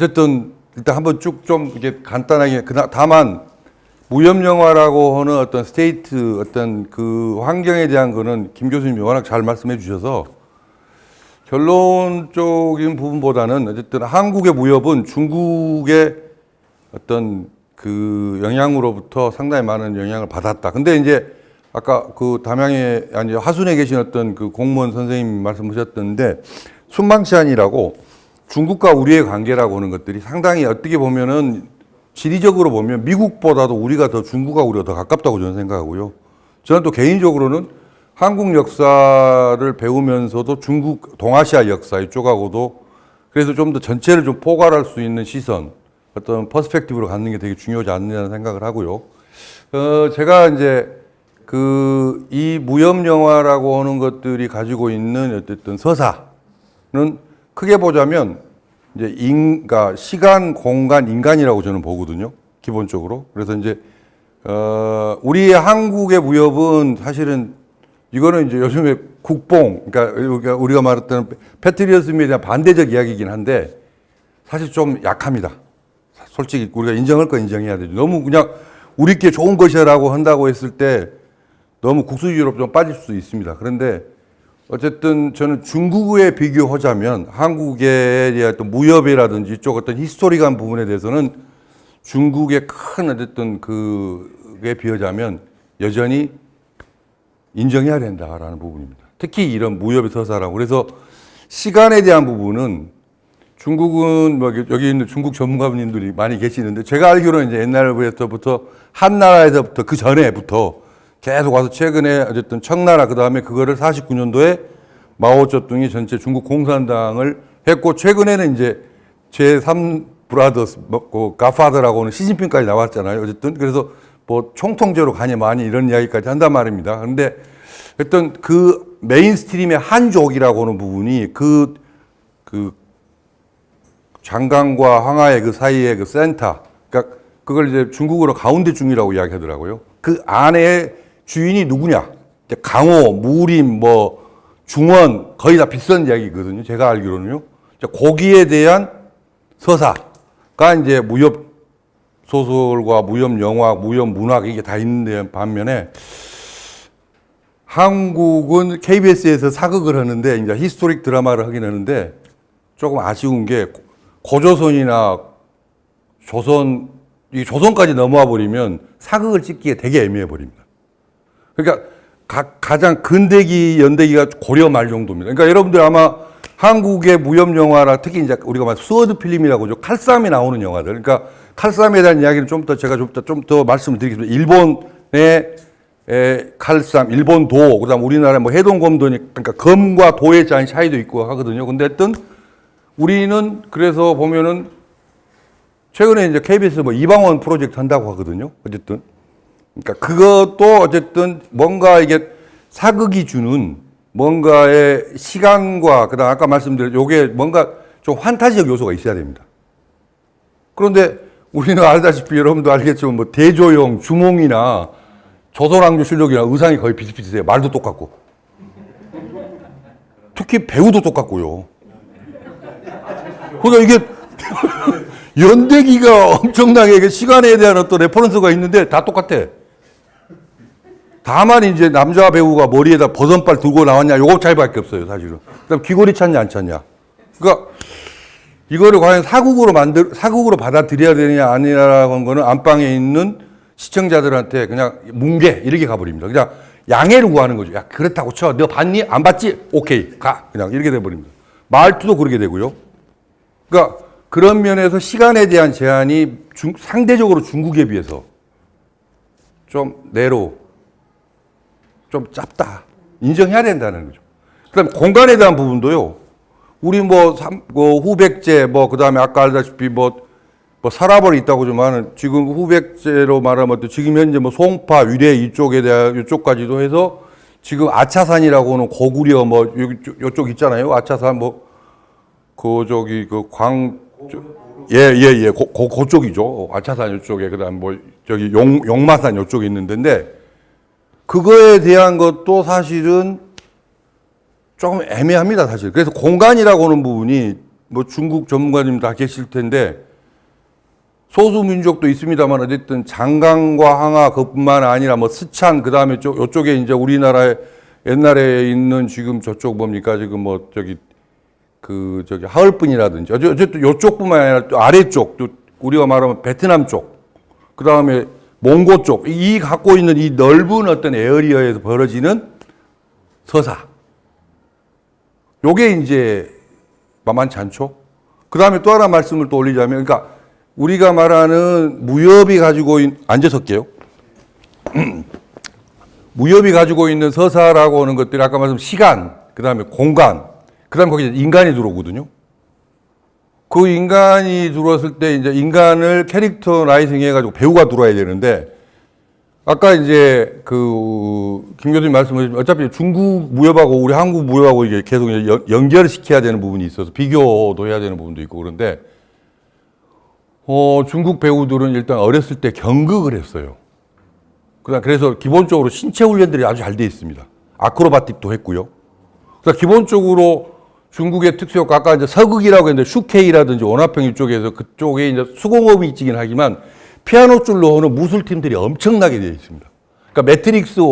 어쨌든 일단 한번 쭉 좀 이게 간단하게 다만 무협영화라고 하는 어떤 스테이트 어떤 그 환경에 대한 거는 김 교수님이 워낙 잘 말씀해 주셔서 결론적인 부분보다는 어쨌든 한국의 무협은 중국의 어떤 그 영향으로부터 상당히 많은 영향을 받았다. 근데 이제 아까 그 담양에 아니 하순에 계신 어떤 그 공무원 선생님 말씀하셨던데 순방치안이라고 중국과 우리의 관계라고 하는 것들이 상당히 어떻게 보면은 지리적으로 보면 미국보다도 우리가 더 중국과 우리가 더 가깝다고 저는 생각하고요. 저는 또 개인적으로는 한국 역사를 배우면서도 중국, 동아시아 역사 이쪽하고도 그래서 좀 더 전체를 좀 포괄할 수 있는 시선, 어떤 퍼스펙티브로 갖는 게 되게 중요하지 않느냐는 생각을 하고요. 제가 이제 이 무협 영화라고 하는 것들이 가지고 있는 어쨌든 서사는 크게 보자면 이제 그러니까 시간, 공간, 인간이라고 저는 보거든요. 기본적으로. 그래서 이제 우리 한국의 무협은 사실은 이거는 이제 요즘에 국뽕, 그러니까 우리가 말했던 패트리어즘에 대한 반대적 이야기이긴 한데 사실 좀 약합니다. 솔직히 우리가 인정할 거 인정해야 되죠. 너무 그냥 우리께 좋은 것이라고 한다고 했을 때 너무 국수주의로 좀 빠질 수 있습니다. 그런데 어쨌든 저는 중국에 비교하자면 한국의 어떤 무협이라든지 이쪽 어떤 히스토리한 부분에 대해서는 중국의 큰 어쨌든 그에 비하자면 여전히 인정해야 된다라는 부분입니다. 특히 이런 무협의 서사라고. 그래서 시간에 대한 부분은 중국은 뭐 여기 있는 중국 전문가분들이 많이 계시는데 제가 알기로는 이제 옛날부터 한나라에서부터 그 전에부터 계속 와서 최근에 어쨌든 청나라 그 다음에 그거를 49년도에 마오쩌둥이 전체 중국 공산당을 했고 최근에는 이제 제3 브라더스 그 가파더라고 하는 시진핑까지 나왔잖아요. 어쨌든 그래서 뭐 총통제로 가냐 마냐 이런 이야기까지 한단 말입니다. 그런데 어떤 그 메인스트림의 한족이라고 하는 부분이 그 장강과 황하의 그 사이의 그 센터, 그러니까 그걸 이제 중국어로 가운데중이라고 이야기하더라고요. 그 안에 주인이 누구냐? 강호, 무림, 뭐 중원 거의 다 비슷한 이야기거든요. 제가 알기로는요. 거기에 대한 서사가 이제 무협 소설과 무협 영화, 무협 문학 이게 다 있는데 반면에 한국은 KBS에서 사극을 하는데 이제 히스토릭 드라마를 하긴 하는데 조금 아쉬운 게 고조선이나 조선 이 조선까지 넘어와 버리면 사극을 찍기에 되게 애매해 버립니다. 그러니까 가장 근대기 연대기가 고려 말 정도입니다. 그러니까 여러분들 아마 한국의 무협 영화라 특히 이제 우리가 말 스워드 필름이라고 하죠. 칼싸움이 나오는 영화들. 그러니까 칼싸움에 대한 이야기는 좀 더 제가 좀 더 말씀을 드리겠습니다. 일본의 칼싸움, 일본도, 그다음 우리나라 뭐 해동검도니 그러니까 검과 도의 차이도 있고 하거든요. 근데 하여튼 우리는 그래서 보면은 최근에 이제 KBS 뭐 이방원 프로젝트 한다고 하거든요. 어쨌든. 그러니까 그것도 어쨌든 뭔가 이게 사극이 주는 뭔가의 시간과 그다음 아까 말씀드린 요게 뭔가 좀 환타지적 요소가 있어야 됩니다. 그런데 우리는 알다시피 여러분도 알겠지만 뭐 대조영, 주몽이나 조선왕조실록이나 의상이 거의 비슷비슷해요. 말도 똑같고. 특히 배우도 똑같고요. 그러니까 이게 연대기가 엄청나게 시간에 대한 어떤 레퍼런스가 있는데 다 똑같아. 다만 이제 남자 배우가 머리에다 버선발 들고 나왔냐 요거 차이밖에 없어요, 사실은. 그다음 귀걸이 찾냐 안 찾냐. 그러니까 이거를 과연 사국으로 받아들여야 되느냐 아니냐라고 하는 거는 안방에 있는 시청자들한테 그냥 뭉개 이렇게 가버립니다. 그냥 양해를 구하는 거죠. 야 그렇다고 쳐. 너 봤니? 안 봤지? 오케이 가. 그냥 이렇게 돼버립니다. 말투도 그렇게 되고요. 그러니까 그런 면에서 시간에 대한 제한이 상대적으로 중국에 비해서 좀 내로 좀 짧다. 인정해야 된다는 거죠. 그다음 공간에 대한 부분도요. 우리 뭐 후백제 그 다음에 아까 알다시피 뭐 사라벌이 있다고 좀 하는 지금 후백제로 말하면 또 지금 현재 뭐 송파, 위례 이쪽에 대한 이쪽까지도 해서 지금 아차산이라고 하는 고구려 뭐 요쪽 있잖아요. 아차산 그쪽이죠. 아차산 이쪽에 그다음 뭐 저기 용마산 이쪽에 있는 데인데 그거에 대한 것도 사실은 조금 애매합니다, 사실. 그래서 공간이라고 하는 부분이 뭐 중국 전문가님 다 계실 텐데 소수 민족도 있습니다만 어쨌든 장강과 항하 그뿐만 아니라 뭐 스촨 그다음에 요쪽에 이제 우리나라에 옛날에 있는 지금 저쪽 뭡니까 지금 뭐 저기 하얼빈이라든지 어쨌든 요쪽뿐만 아니라 또 아래쪽 또 우리가 말하면 베트남 쪽 그다음에 몽고 쪽 이 갖고 있는 이 넓은 어떤 에어리어에서 벌어지는 서사 요게 이제 만만치 않죠. 그다음에 또 하나 말씀을 또 올리자면 그러니까 우리가 말하는 무협이 가지고 앉아서 할게요. 무협이 가지고 있는 서사라고 하는 것들이 아까 말씀 시간, 그다음에 공간, 그다음에 거기에 인간이 들어오거든요. 그 인간이 들어왔을 때 이제 인간을 캐릭터 라이팅 해가지고 배우가 들어와야 되는데 아까 이제 김 교수님 말씀하신 어차피 중국 무협하고 우리 한국 무협하고 이게 계속 연결을 시켜야 되는 부분이 있어서 비교도 해야 되는 부분도 있고 그런데 중국 배우들은 일단 어렸을 때 경극을 했어요. 그래서 기본적으로 신체 훈련들이 아주 잘 돼 있습니다. 아크로바틱도 했고요. 그래서 기본적으로 중국의 특수효과, 아까 이제 서극이라고 했는데 슈케이라든지 원화평 이쪽에서 그쪽에 이제 수공업이 있긴 하지만 피아노 줄로 하는 무술팀들이 엄청나게 되어 있습니다. 그러니까 매트릭스의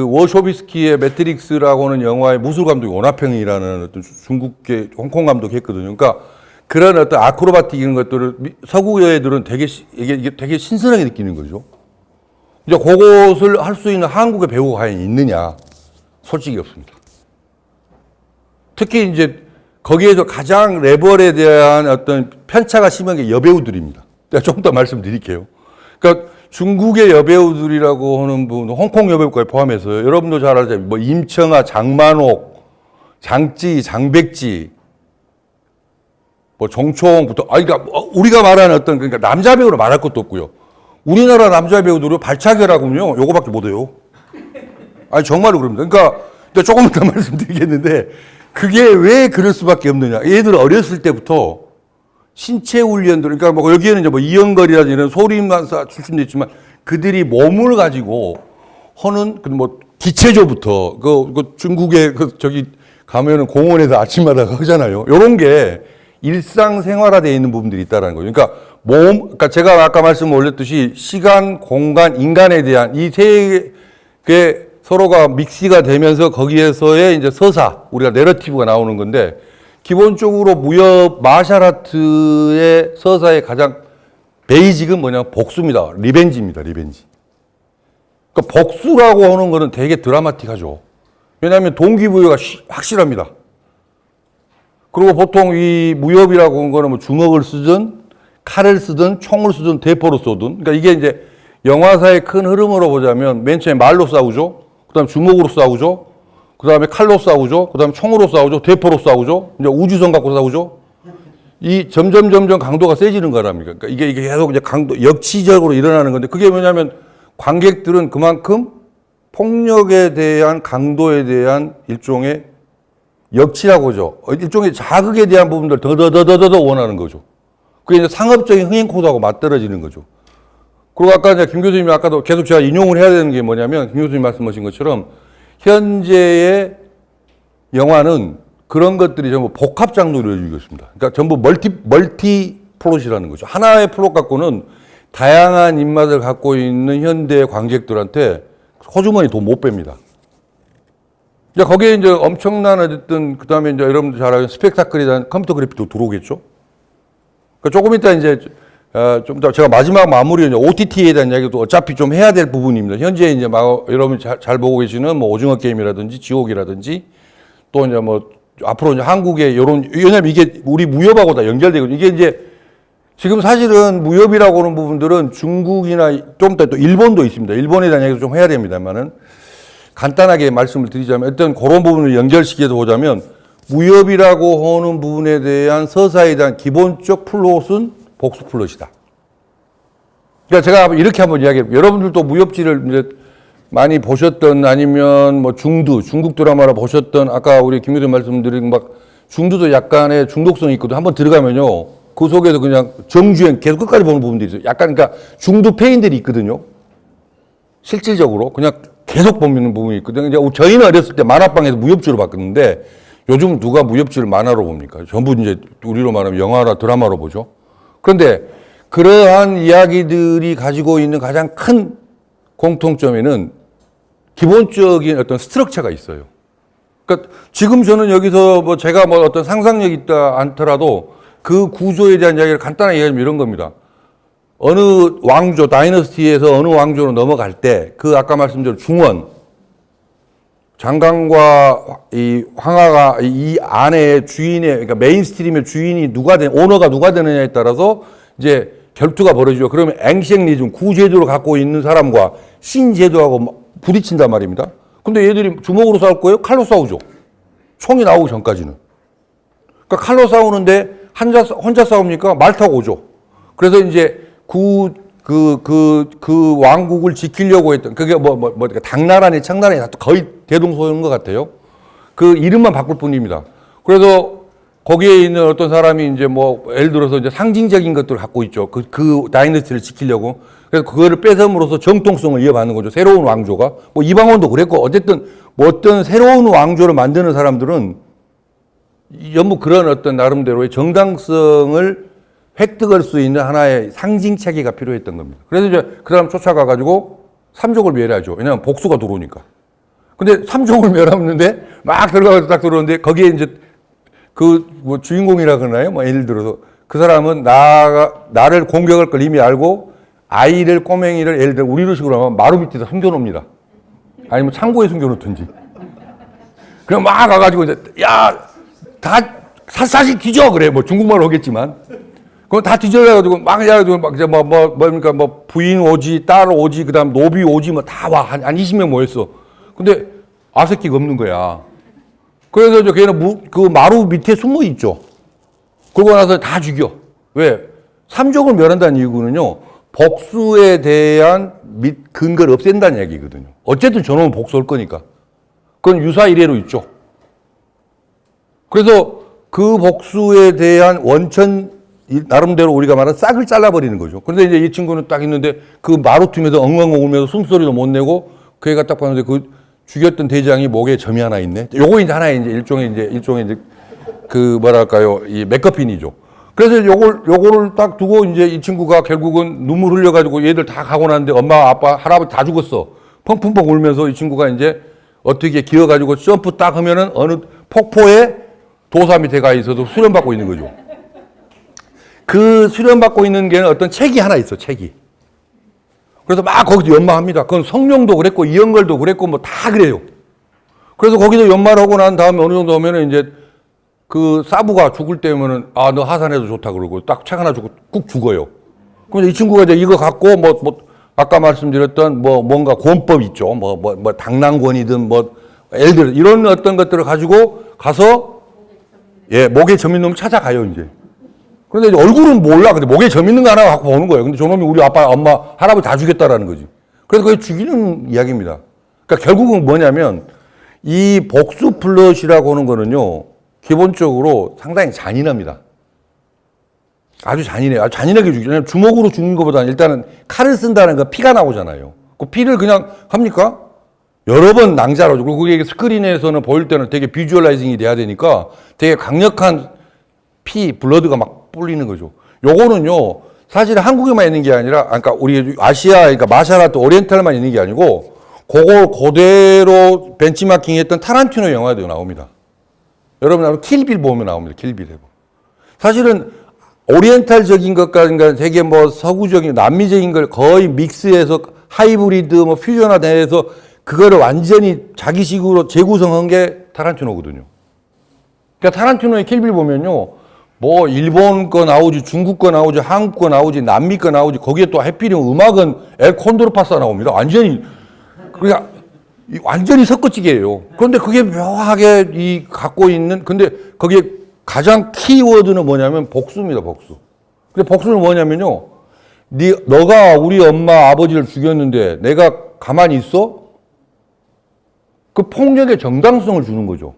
워쇼비스키의 매트릭스라고 하는 영화의 무술 감독이 원화평이라는 어떤 중국계 홍콩 감독이 했거든요. 그러니까 그런 어떤 아크로바틱 이런 것들을 서구 여애들은 이게 되게 신선하게 느끼는 거죠. 이제 그것을 할 수 있는 한국의 배우가 과연 있느냐? 솔직히 없습니다. 특히 이제 거기에서 가장 레벨에 대한 어떤 편차가 심한 게 여배우들입니다. 제가 조금 더 말씀드릴게요. 그러니까 중국의 여배우들이라고 하는 부분, 홍콩 여배우까지 포함해서 여러분도 잘 아시죠? 뭐 임청아, 장만옥, 장찌, 장백지, 뭐 정초홍부터, 그러니까 우리가 말하는 어떤 그러니까 남자 배우로 말할 것도 없고요. 우리나라 남자 배우들은 발차기라고요. 요거밖에 못해요. 아니 정말로 그럽니다. 그러니까 조금 더 말씀드리겠는데 그게 왜 그럴 수밖에 없느냐. 얘들 어렸을 때부터 신체 훈련들, 그러니까 뭐 여기에는 이제 뭐 이영걸이라든지 이런 소림만사 출신도 있지만 그들이 몸을 가지고 하는 뭐 기체조부터 그 중국에 저기 가면은 공원에서 아침마다 하잖아요. 요런 게 일상생활화되어 있는 부분들이 있다는 거죠. 그러니까 그러니까 제가 아까 말씀 올렸듯이 시간, 공간, 인간에 대한 이 세 개 서로가 믹스가 되면서 거기에서의 이제 서사, 우리가 내러티브가 나오는 건데 기본적으로 무협, 마샬아트의 서사의 가장 베이직은 뭐냐면 복수입니다. 리벤지입니다. 리벤지. 그러니까 복수라고 하는 거는 되게 드라마틱하죠. 왜냐하면 동기부여가 확실합니다. 그리고 보통 이 무협이라고 하는 거는 뭐 주먹을 쓰든 칼을 쓰든 총을 쓰든 대포로 쏘든 그러니까 이게 이제 영화사의 큰 흐름으로 보자면 맨 처음에 말로 싸우죠. 그 다음에 주먹으로 싸우죠. 그 다음에 칼로 싸우죠. 그 다음에 총으로 싸우죠. 대포로 싸우죠. 이제 우주선 갖고 싸우죠. 이 점점 강도가 세지는 거랍니다. 그러니까 이게 계속 이제 강도, 역치적으로 일어나는 건데 그게 뭐냐면 관객들은 그만큼 폭력에 대한 강도에 대한 일종의 역치라고 하죠. 일종의 자극에 대한 부분들 더 원하는 거죠. 그게 이제 상업적인 흥행 코드하고 맞떨어지는 거죠. 그리고 아까 이제 김 교수님이 아까도 계속 제가 인용을 해야 되는 게 뭐냐면 김 교수님 말씀하신 것처럼 현재의 영화는 그런 것들이 전부 복합 장르로 이루어지고 있습니다. 그러니까 전부 멀티 플롯이라는 거죠. 하나의 플롯 갖고는 다양한 입맛을 갖고 있는 현대 관객들한테 호주머니 돈 못 뺍니다. 이제 거기에 이제 엄청난 어쨌든 그 다음에 이제 여러분들 잘 아는 스펙타클에 대한 컴퓨터 그래픽도 들어오겠죠. 그러니까 조금 이따 이제 좀 더 제가 마지막 마무리는 OTT에 대한 이야기도 어차피 좀 해야 될 부분입니다. 현재 이제 여러분 잘 보고 계시는 뭐 오징어 게임이라든지 지옥이라든지 또 이제 뭐 앞으로 이제 한국의 왜냐면 이게 우리 무협하고 다 연결되거든요. 이게 이제 지금 사실은 무협이라고 하는 부분들은 중국이나 좀 더 또 일본도 있습니다. 일본에 대한 이야기도 좀 해야 됩니다만은 간단하게 말씀을 드리자면 어떤 그런 부분을 연결시켜서 보자면 무협이라고 하는 부분에 대한 서사에 대한 기본적 플롯은 복수 플롯이다. 그러니까 제가 이렇게 한번 이야기해볼게요. 여러분들도 무협지를 이제 많이 보셨던 아니면 뭐 중국 드라마를 보셨던 아까 우리 김 교수님 말씀드린 막 중두도 약간의 중독성이 있거든요. 한번 들어가면요. 그 속에서 그냥 정주행 계속 끝까지 보는 부분들이 있어요. 약간 그러니까 중두 페인들이 있거든요. 실질적으로 그냥 계속 보는 부분이 있거든요. 이제 저희는 어렸을 때 만화방에서 무협지로 봤었는데 요즘 누가 무협지를 만화로 봅니까? 전부 이제 우리로 말하면 영화나 드라마로 보죠. 그런데 그러한 이야기들이 가지고 있는 가장 큰 공통점에는 기본적인 어떤 스트럭처가 있어요. 그러니까 지금 저는 여기서 뭐 제가 뭐 어떤 상상력이 있다 않더라도 그 구조에 대한 이야기를 간단하게 얘기하면 이런 겁니다. 어느 왕조, 다이너스티에서 어느 왕조로 넘어갈 때 그 아까 말씀드린 중원, 장관과 이 황하가 이 안에 주인의, 그러니까 메인스트림의 주인이 오너가 누가 되느냐에 따라서 이제 결투가 벌어지죠. 그러면 앵시앵리즘, 구제도를 갖고 있는 사람과 신제도하고 부딪힌단 말입니다. 근데 얘들이 주먹으로 싸울 거예요? 칼로 싸우죠. 총이 나오기 전까지는. 그러니까 칼로 싸우는데 혼자 싸웁니까? 말 타고 오죠. 그래서 이제 그 왕국을 지키려고 했던, 그게 당나라니 청나라니 거의 대동소이인 것 같아요. 그 이름만 바꿀 뿐입니다. 그래서 거기에 있는 어떤 사람이 이제 뭐, 예를 들어서 이제 상징적인 것들을 갖고 있죠. 그 다이너스티를 지키려고. 그래서 그거를 뺏음으로써 정통성을 이어받는 거죠. 새로운 왕조가. 뭐 이방원도 그랬고, 어쨌든 뭐 어떤 새로운 왕조를 만드는 사람들은 전부 그런 어떤 나름대로의 정당성을 획득할 수 있는 하나의 상징 체계가 필요했던 겁니다. 그래서 이제 그 사람 쫓아가가지고 삼족을 멸하죠. 왜냐하면 복수가 들어오니까. 근데 삼족을 멸하는데 막 들어가서 딱 들어오는데 거기에 이제 뭐 주인공이라 그러나요? 뭐 예를 들어서 그 사람은 나를 공격할 걸 이미 알고 아이를, 꼬맹이를 예를 들어 우리로 식으로 하면 마루 밑에다 숨겨놓습니다. 아니면 창고에 숨겨놓든지. 그냥 막 가가지고 이제 다 사실 뒤져 그래. 뭐 중국말로 하겠지만. 그럼 다 뒤져가지고 막 해가지고 막 이제 뭡니까 뭐 부인 오지, 딸 오지, 그다음 노비 오지 뭐 다 와. 한 20명 모였어. 근데 아새끼가 없는 거야. 그래서 이제 걔는 그 마루 밑에 숨어 있죠. 그러고 나서 다 죽여. 왜? 삼족을 멸한다는 이유는요, 복수에 대한 근거를 없앤다는 얘기거든요. 어쨌든 저놈은 복수할 거니까. 그건 유사 이래로 있죠. 그래서 그 복수에 대한 원천, 나름대로 우리가 말하는 싹을 잘라버리는 거죠. 그런데 이제 이 친구는 딱 있는데 그 마루틈에서 엉엉 울면서 숨소리도 못 내고 그 애가 딱 봤는데 그 죽였던 대장이 목에 점이 하나 있네. 요거 이제 하나의 이제 일종의 이제 그 뭐랄까요, 이 맥커핀이죠. 그래서 요거를 딱 두고 이제 이 친구가 결국은 눈물 흘려가지고 얘들 다 가고 나는데 엄마, 아빠, 할아버지 다 죽었어. 펑펑펑 울면서 이 친구가 이제 어떻게 기어가지고 점프 딱 하면은 어느 폭포에 도사 밑에 가 있어서 수련받고 있는 거죠. 그 수련받고 있는 게 어떤 책이 하나 있어, 책이. 그래서 막 거기서 연마합니다. 그건 성룡도 그랬고, 이영걸도 그랬고, 뭐 다 그래요. 그래서 거기서 연마를 하고 난 다음에 어느 정도 하면은 이제 그 사부가 죽을 때면은, 너 하산해도 좋다 그러고, 딱 책 하나 주고 꾹 죽어요. 그럼 이 친구가 이제 이거 갖고, 아까 말씀드렸던 뭔가 권법 있죠. 당랑권이든 예를 들어 이런 어떤 것들을 가지고 가서, 목에 점 있는 놈 찾아가요, 이제. 그런데 얼굴은 몰라. 근데 목에 점 있는 거 하나 갖고 보는 거예요. 근데 저놈이 우리 아빠, 엄마, 할아버지 다 죽였다라는 거지. 그래서 그게 죽이는 이야기입니다. 그러니까 결국은 뭐냐면 이 복수 플롯이라고 하는 거는요, 기본적으로 상당히 잔인합니다. 아주 잔인해요. 아주 잔인하게 죽이죠. 왜냐면 주먹으로 죽는 것보다는 일단은 칼을 쓴다는 건 피가 나오잖아요. 그 피를 그냥 합니까? 여러 번 낭자로 주고, 그게 스크린에서는 보일 때는 되게 비주얼라이징이 돼야 되니까 되게 강력한 블러드가 막 뿌리는 거죠. 요거는요, 사실 한국에만 있는 게 아니라, 그러니까 우리 아시아, 그러니까 마샬아트, 오리엔탈만 있는 게 아니고, 그걸 그대로 벤치마킹 했던 타란티노 영화도 나옵니다. 여러분, 킬빌 보면 나옵니다. 킬빌 해보. 사실은 오리엔탈적인 것과, 그러니까 되게 서구적인, 남미적인 걸 거의 믹스해서 하이브리드, 퓨전화돼서 그거를 완전히 자기식으로 재구성한 게 타란티노거든요. 그러니까 타란티노의 킬빌 보면요, 일본 거 나오지, 중국 거 나오지, 한국 거 나오지, 남미 거 나오지, 거기에 또 해피령 음악은 엘 콘도르파사 나옵니다. 완전히, 그러니까, 완전히 섞어찌개예요. 그런데 그게 묘하게 갖고 있는, 근데 거기에 가장 키워드는 뭐냐면 복수입니다, 복수. 근데 복수는 뭐냐면요, 너가 우리 엄마, 아버지를 죽였는데 내가 가만히 있어? 그 폭력의 정당성을 주는 거죠.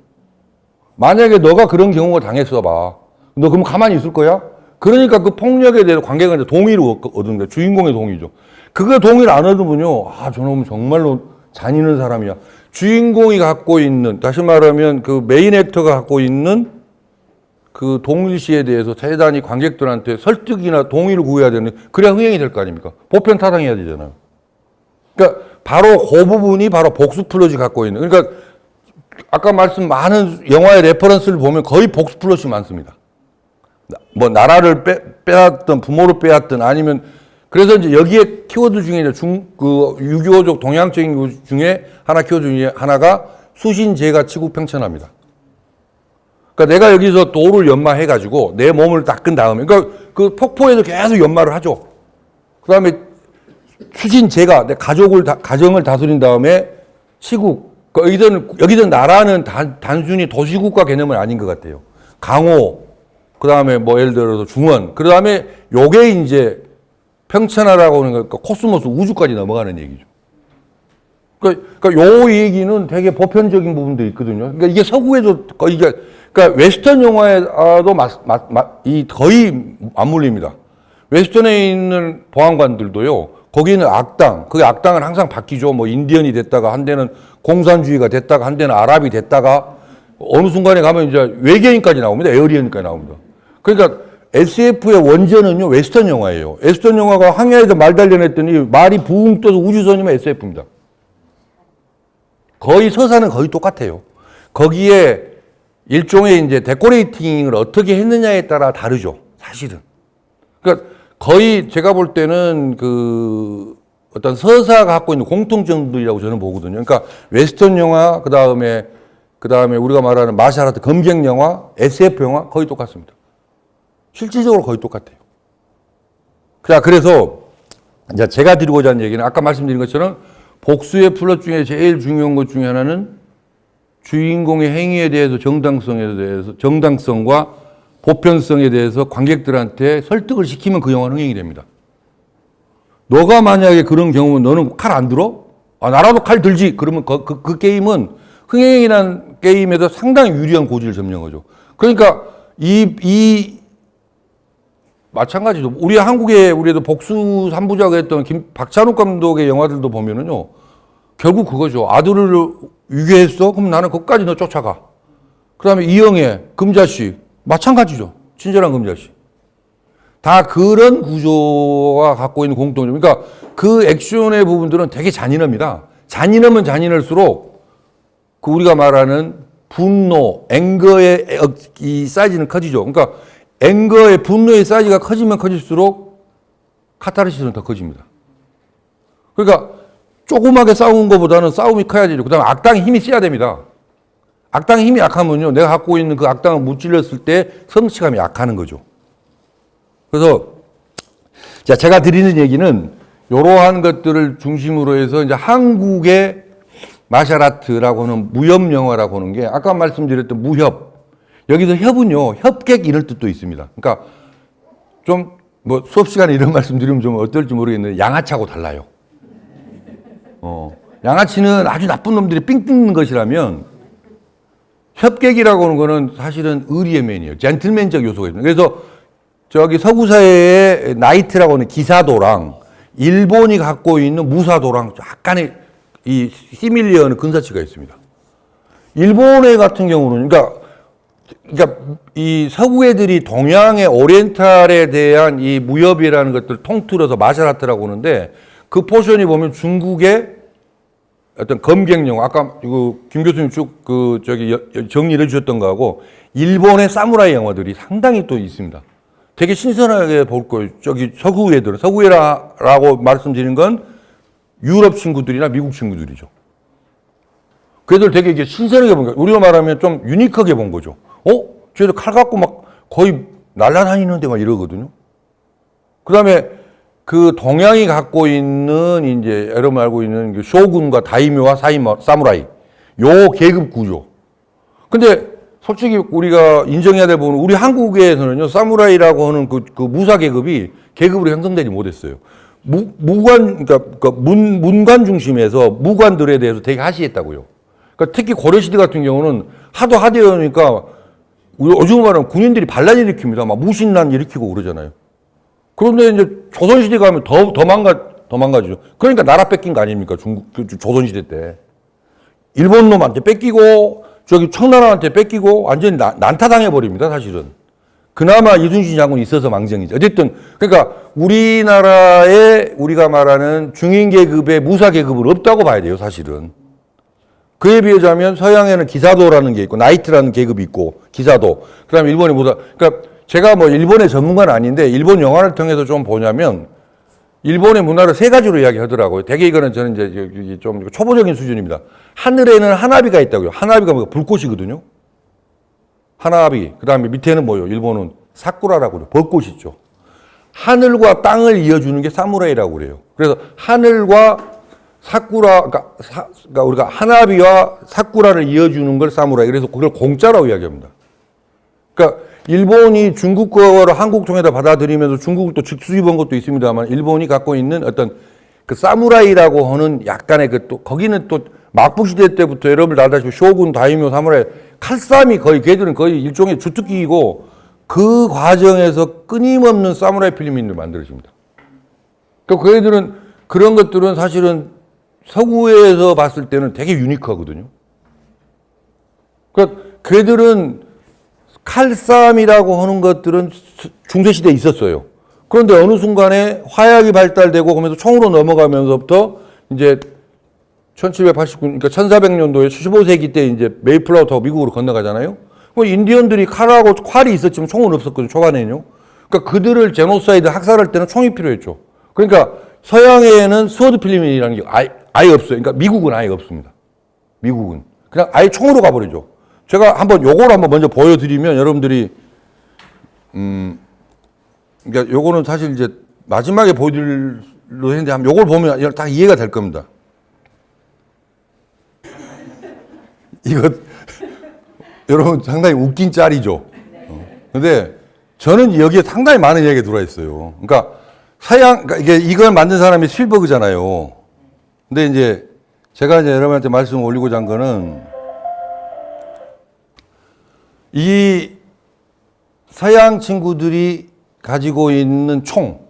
만약에 너가 그런 경우가 당했어 봐. 너 그럼 가만히 있을 거야? 그러니까 그 폭력에 대해서 관계가 이제 동의를 얻은 거예요. 주인공의 동의죠. 그거 동의를 안 얻으면요, 저놈은 정말로 잔인한 사람이야. 주인공이 갖고 있는, 다시 말하면 그 메인 액터가 갖고 있는 그 동일시에 대해서 대단히 관객들한테 설득이나 동의를 구해야 되는, 그래야 흥행이 될 거 아닙니까? 보편 타당해야 되잖아요. 그러니까 바로 그 부분이 바로 복수 플롯이 갖고 있는, 그러니까 아까 말씀 많은 영화의 레퍼런스를 보면 거의 복수 플롯이 많습니다. 뭐 나라를 빼앗든 부모를 빼앗든 아니면, 그래서 이제 여기에 키워드 중에 그 유교적 동양적인 것 중에 하나, 키워드 중에 하나가 수신제가 치국평천합니다. 그러니까 내가 여기서 도를 연마해가지고 내 몸을 닦은 다음에, 그러니까 그 폭포에서 계속 연마를 하죠. 그 다음에 수신제가 내 가정을 다스린 다음에 치국, 여기서 나라는 단순히 도시국가 개념은 아닌 것 같아요. 강호, 그 다음에 뭐 예를 들어서 중원, 그 다음에 요게 이제 평천하라고 하는 거, 코스모스 우주까지 넘어가는 얘기죠. 그러니까 요 얘기는 되게 보편적인 부분도 있거든요. 그러니까 이게 서구에도 거의, 그러니까 웨스턴 영화에도 거의 맞물립니다. 웨스턴에 있는 보안관들도요, 거기는 악당, 그 악당은 항상 바뀌죠. 뭐 인디언이 됐다가, 한 대는 공산주의가 됐다가, 한 대는 아랍이 됐다가, 어느 순간에 가면 이제 외계인까지 나옵니다. 에어리언까지 나옵니다. 그러니까 SF의 원전은요, 웨스턴 영화예요. 웨스턴 영화가 항해에서 말 단련했더니 말이 붕 떠서 우주선이면 SF입니다. 거의 서사는 거의 똑같아요. 거기에 일종의 이제 데코레이팅을 어떻게 했느냐에 따라 다르죠. 사실은. 그러니까 거의 제가 볼 때는 그 어떤 서사가 갖고 있는 공통점들이라고 저는 보거든요. 그러니까 웨스턴 영화, 그 다음에 우리가 말하는 마샬 아트, 검경 영화, SF 영화 거의 똑같습니다. 실질적으로 거의 똑같아요. 자, 그래서 이제 제가 드리고자 하는 얘기는 아까 말씀드린 것처럼 복수의 플롯 중에 제일 중요한 것 중에 하나는 주인공의 행위에 대해서 정당성과 보편성에 대해서 관객들한테 설득을 시키면 그 영화는 흥행이 됩니다. 너가 만약에 그런 경우면 너는 칼 안 들어? 아, 나라도 칼 들지. 그러면 그 게임은 흥행이라는 게임에서 상당히 유리한 고지를 점령하죠. 그러니까 마찬가지로 우리 한국에 우리도 복수 3부작 했던 박찬욱 감독의 영화들도 보면은요, 결국 그거죠. 아들을 유괴했어? 그럼 나는 거기까지 너 쫓아가. 그 다음에 이영애, 금자씨, 마찬가지죠. 친절한 금자씨. 다 그런 구조가 갖고 있는 공통점. 그러니까 그 액션의 부분들은 되게 잔인합니다. 잔인하면 잔인할수록 그 우리가 말하는 분노, 앵거의 이 사이즈는 커지죠. 그러니까 앵거의 분노의 사이즈가 커지면 커질수록 카타르시스는 더 커집니다. 그러니까 조그맣게 싸우는 것보다는 싸움이 커야 되죠. 그 다음에 악당의 힘이 세야 됩니다. 악당의 힘이 약하면요, 내가 갖고 있는 그 악당을 무찔렀을 때 성취감이 약하는 거죠. 그래서 자, 제가 드리는 얘기는 이러한 것들을 중심으로 해서 이제 한국의 마샬아트라고 하는 무협 영화라고 하는 게 아까 말씀드렸던 무협, 여기서 협은요, 협객 이런 뜻도 있습니다. 그러니까 좀 뭐 수업 시간에 이런 말씀 드리면 좀 어떨지 모르겠는데 양아치하고 달라요. 양아치는 아주 나쁜 놈들이 삥 뜯는 것이라면 협객이라고 하는 거는 사실은 의리의 면이에요. 젠틀맨적 요소가 있습니다. 그래서 저기 서구사회의 나이트라고 하는 기사도랑 일본이 갖고 있는 무사도랑 약간의 이 시밀리언 근사치가 있습니다. 일본의 같은 경우는 그러니까 이 서구 애들이 동양의 오리엔탈에 대한 이 무협이라는 것들을 통틀어서 마샬아트라고 하는데 그 포션이 보면 중국의 어떤 검경 영화, 아까 김 교수님 쭉 정리를 해주셨던 거하고 일본의 사무라이 영화들이 상당히 또 있습니다. 되게 신선하게 볼 거예요. 서구 애들은, 서구 애라고 말씀드리는 건 유럽 친구들이나 미국 친구들이죠. 그 애들 되게 이게 신선하게 본 거예요. 우리가 말하면 좀 유니크하게 본 거죠. 쟤들 칼 갖고 막 거의 날라다니는데 막 이러거든요. 그 다음에 그 동양이 갖고 있는 이제 여러분 알고 있는 그 쇼군과 다이묘와 사무라이, 요 계급 구조. 근데 솔직히 우리가 인정해야 될 부분은 우리 한국에서는요, 사무라이라고 하는 그 무사 계급으로 형성되지 못했어요. 그러니까 문관 중심에서 무관들에 대해서 되게 하시했다고요. 그러니까 특히 고려시대 같은 경우는 하도 하대하니까 요즘 말하면 군인들이 반란 일으킵니다. 막 무신란 일으키고 그러잖아요. 그런데 이제 조선시대 가면 더 망가지죠. 그러니까 나라 뺏긴 거 아닙니까? 조선시대 때. 일본 놈한테 뺏기고 저기 청나라한테 뺏기고 완전히 난타당해 버립니다, 사실은. 그나마 이순신 장군이 있어서 망정이죠. 어쨌든 그러니까 우리나라에 우리가 말하는 중인 계급의 무사 계급은 없다고 봐야 돼요, 사실은. 그에 비하자면 서양에는 기사도라는 게 있고 나이트라는 계급이 있고 기사도. 그다음에 일본이 보다 그러니까 제가 뭐 일본의 전문가는 아닌데 일본 영화를 통해서 좀 보냐면 일본의 문화를 세 가지로 이야기하더라고요. 대개 이거는 저는 이제 좀 초보적인 수준입니다. 하늘에는 하나비가 있다고요. 하나비가 뭐가 불꽃이거든요. 하나비. 그다음에 밑에는 뭐요? 일본은 사쿠라라고 그래요. 벚꽃 있죠. 하늘과 땅을 이어주는 게 사무라이라고 그래요. 그래서 하늘과 사쿠라, 그러니까 우리가 하나비와 사쿠라를 이어주는 걸 사무라이. 그래서 그걸 공짜라고 이야기합니다. 그러니까 일본이 중국 거를 한국 통에다 받아들이면서 중국을 또 직수입한 것도 있습니다만 일본이 갖고 있는 어떤 그 사무라이라고 하는 약간의 그 또 거기는 또 막부 시대 때부터 여러분 알다시피 쇼군, 다이묘, 사무라이 칼싸움이 거의 걔들은 거의 일종의 주특기이고 그 과정에서 끊임없는 사무라이 필름이 만들어집니다. 그러니까 그 애들은 그런 것들은 사실은 서구에서 봤을 때는 되게 유니크하거든요. 그러니까 걔들은 칼싸움이라고 하는 것들은 중세시대에 있었어요. 그런데 어느 순간에 화약이 발달되고 그러면서 총으로 넘어가면서부터 이제 1789, 그러니까 1400년도에 15세기 때 이제 메이플라워 타고 미국으로 건너가잖아요. 뭐 인디언들이 칼하고 활이 있었지만 총은 없었거든요, 초반에는요. 그러니까 그들을 제노사이드 학살할 때는 총이 필요했죠. 그러니까 서양에는 스워드 필름이라는 게 아예 없어요. 그러니까 미국은 아예 없습니다. 미국은. 그냥 아예 총으로 가버리죠. 제가 한번 요걸 한번 먼저 보여드리면 여러분들이, 그러니까 요거는 사실 이제 마지막에 보여드리려 했는데 한번 요걸 보면 다 이해가 될 겁니다. 이거 여러분 상당히 웃긴 짤이죠. 근데 저는 여기에 상당히 많은 이야기가 들어와 있어요. 그러니까 그러니까 이걸 만든 사람이 스필버그잖아요. 근데 이제 제가 이제 여러분한테 말씀을 올리고자 한 거는 이 서양 친구들이 가지고 있는 총,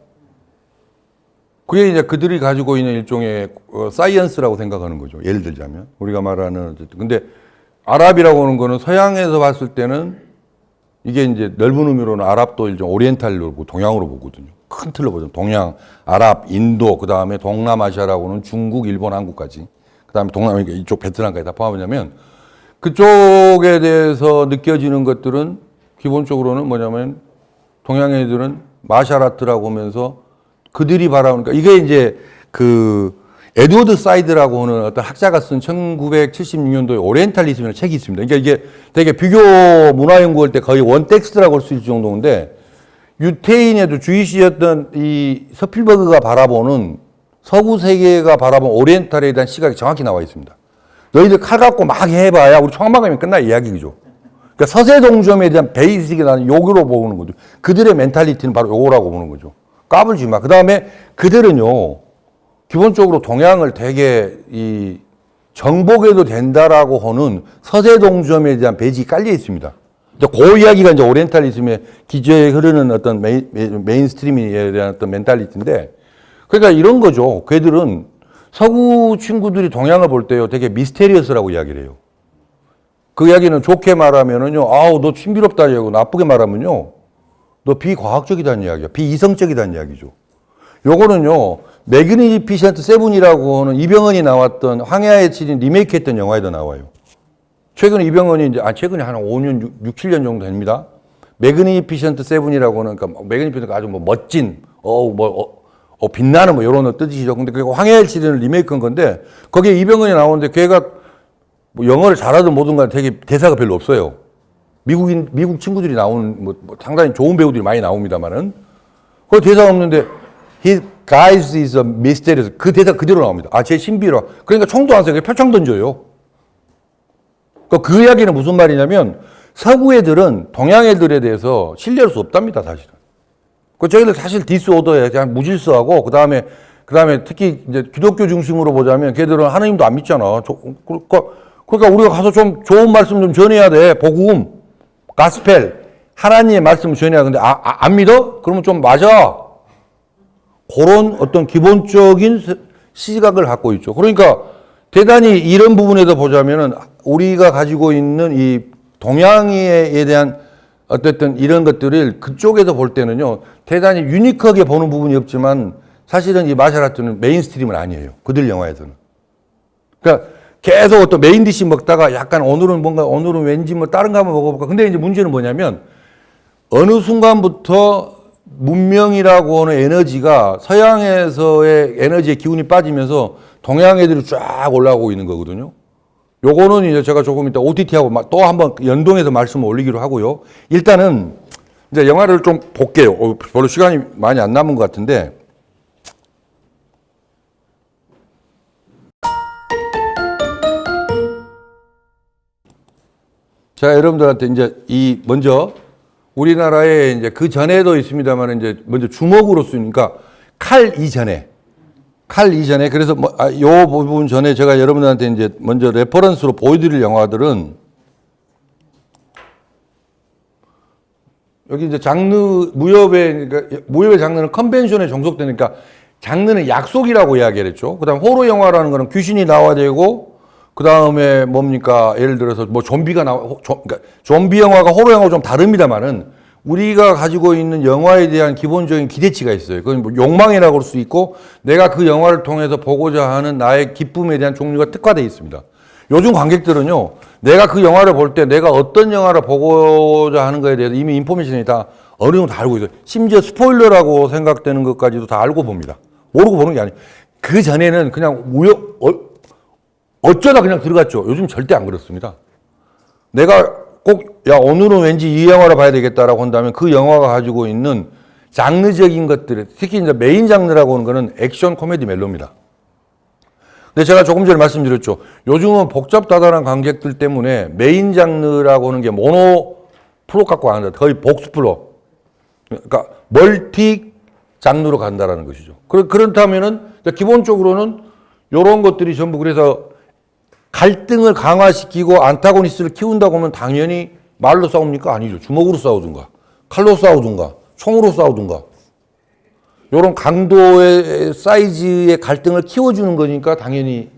그게 이제 그들이 가지고 있는 일종의 사이언스라고 생각하는 거죠. 예를 들자면 우리가 말하는 어쨌든 근데 아랍이라고 하는 거는 서양에서 봤을 때는 이게 이제 넓은 의미로는 아랍도 일종 오리엔탈로 보고 동양으로 보거든요. 큰 틀로 보죠. 동양, 아랍, 인도, 그 다음에 동남아시아라고는 중국, 일본, 한국까지. 그 다음에 동남아시아 이쪽 베트남까지 다 포함하냐면 그쪽에 대해서 느껴지는 것들은 기본적으로는 뭐냐면 동양 애들은 마샬아트라고 하면서 그들이 바라보니까 이게 이제 그 에드워드 사이드라고 하는 어떤 학자가 쓴 1976년도에 오리엔탈리즘이라는 책이 있습니다. 그러니까 이게 되게 비교 문화 연구할 때 거의 원텍스트라고 할 수 있을 정도인데 유태인에도 주이시였던 이 스필버그가 바라보는 서구 세계가 바라본 오리엔탈에 대한 시각이 정확히 나와 있습니다. 너희들 칼 갖고 막 해봐야 우리 총망가면 끝날 이야기죠. 그러니까 서세동점에 대한 베이직이 나는 요거로 보는 거죠. 그들의 멘탈리티는 바로 요거라고 보는 거죠. 까불지 마. 그 다음에 그들은요, 기본적으로 동양을 되게 이 정복해도 된다라고 하는 서세동점에 대한 배직이 깔려 있습니다. 그 이야기가 이제 오리엔탈리즘의 기저에 흐르는 어떤 메인스트림에 대한 어떤 멘탈리티인데, 그러니까 이런 거죠. 걔들은 서구 친구들이 동양을 볼 때요, 되게 미스테리어스라고 이야기를 해요. 그 이야기는 좋게 말하면은요, 아우, 너 신비롭다 이야기고, 나쁘게 말하면요, 너 비과학적이다는 이야기야. 비이성적이다는 이야기죠. 요거는요, 매그니피션트 세븐이라고 하는 이병헌이 나왔던 황야의 7인 리메이크 했던 영화에도 나와요. 최근에 이병헌이 이제, 최근에 한 5년, 6, 7년 정도 됩니다. 매그니피션트 세븐이라고 하는, 그러니까 매그니피션트가 아주 뭐 멋진, 빛나는 뭐 이런 뜻이죠. 근데 그 황야의 7인을 리메이크 한 건데, 거기에 이병헌이 나오는데 걔가 뭐 영어를 잘하든 뭐든 간에 되게 대사가 별로 없어요. 미국 친구들이 나오는, 상당히 좋은 배우들이 많이 나옵니다만은, 그 대사가 없는데, His guise is a mysterious. 그 대사 그대로 나옵니다. 제 신비로. 그러니까 총도 안 쏘고 표창 던져요. 그 이야기는 무슨 말이냐면, 서구 애들은 동양 애들에 대해서 신뢰할 수 없답니다, 사실은. 저희들 사실 디스오더에 그냥 무질서하고, 그 다음에 특히 이제 기독교 중심으로 보자면, 걔들은 하나님도 안 믿잖아. 그러니까 우리가 가서 좀 좋은 말씀 좀 전해야 돼. 복음, 가스펠, 하나님의 말씀을 전해야 되는데, 안 믿어? 그러면 좀 맞아. 그런 어떤 기본적인 시각을 갖고 있죠. 그러니까 대단히 이런 부분에서 보자면은 우리가 가지고 있는 이 동양에 대한 어쨌든 이런 것들을 그쪽에서 볼 때는요, 대단히 유니크하게 보는 부분이 없지만 사실은 이 마셜 아트는 메인스트림은 아니에요. 그들 영화에서는. 그러니까 계속 어떤 메인 디시 먹다가 약간 오늘은 왠지 뭐 다른 거 한번 먹어볼까. 근데 이제 문제는 뭐냐면 어느 순간부터 문명이라고 하는 에너지가 서양에서의 에너지의 기운이 빠지면서 동양 애들이 쫙 올라오고 있는 거거든요. 요거는 이제 제가 조금 이따 OTT하고 또 한번 연동해서 말씀을 올리기로 하고요. 일단은 이제 영화를 좀 볼게요. 별로 시간이 많이 안 남은 것 같은데. 제가 여러분들한테 이제 먼저 우리나라에 이제 그 전에도 있습니다만 이제 먼저 주먹으로 쓰니까 칼 이전에 그래서 요 부분 전에 제가 여러분들한테 이제 먼저 레퍼런스로 보여드릴 영화들은 여기 이제 장르 무협의 장르는 컨벤션에 종속되니까 장르는 약속이라고 이야기를 했죠. 그다음 호러 영화라는 거는 귀신이 나와야 되고 그다음에 뭡니까? 예를 들어서 뭐 좀비가 그러니까 좀비 영화가 호러 영화가 좀 다릅니다만은 우리가 가지고 있는 영화에 대한 기본적인 기대치가 있어요. 그건 뭐 욕망이라고 할 수 있고 내가 그 영화를 통해서 보고자 하는 나의 기쁨에 대한 종류가 특화되어 있습니다. 요즘 관객들은요, 내가 그 영화를 볼 때 내가 어떤 영화를 보고자 하는 거에 대해서 이미 인포메이션이 다 어느 정도 다 알고 있어요. 심지어 스포일러라고 생각되는 것까지도 다 알고 봅니다. 모르고 보는 게 아니에요. 그 전에는 그냥 어쩌다 그냥 들어갔죠. 요즘 절대 안 그렇습니다. 내가 꼭, 오늘은 왠지 이 영화를 봐야 되겠다라고 한다면 그 영화가 가지고 있는 장르적인 것들, 특히 이제 메인 장르라고 하는 거는 액션, 코미디, 멜로입니다. 근데 제가 조금 전에 말씀드렸죠. 요즘은 복잡다단한 관객들 때문에 메인 장르라고 하는 게 모노 프로 갖고 안 한다. 거의 복수 프로. 그러니까 멀티 장르로 간다라는 것이죠. 그렇다면은 기본적으로는 이런 것들이 전부 그래서 갈등을 강화시키고 안타고니스트를 키운다고 하면 당연히 말로 싸웁니까? 아니죠. 주먹으로 싸우든가, 칼로 싸우든가, 총으로 싸우든가. 이런 강도의 사이즈의 갈등을 키워주는 거니까 당연히.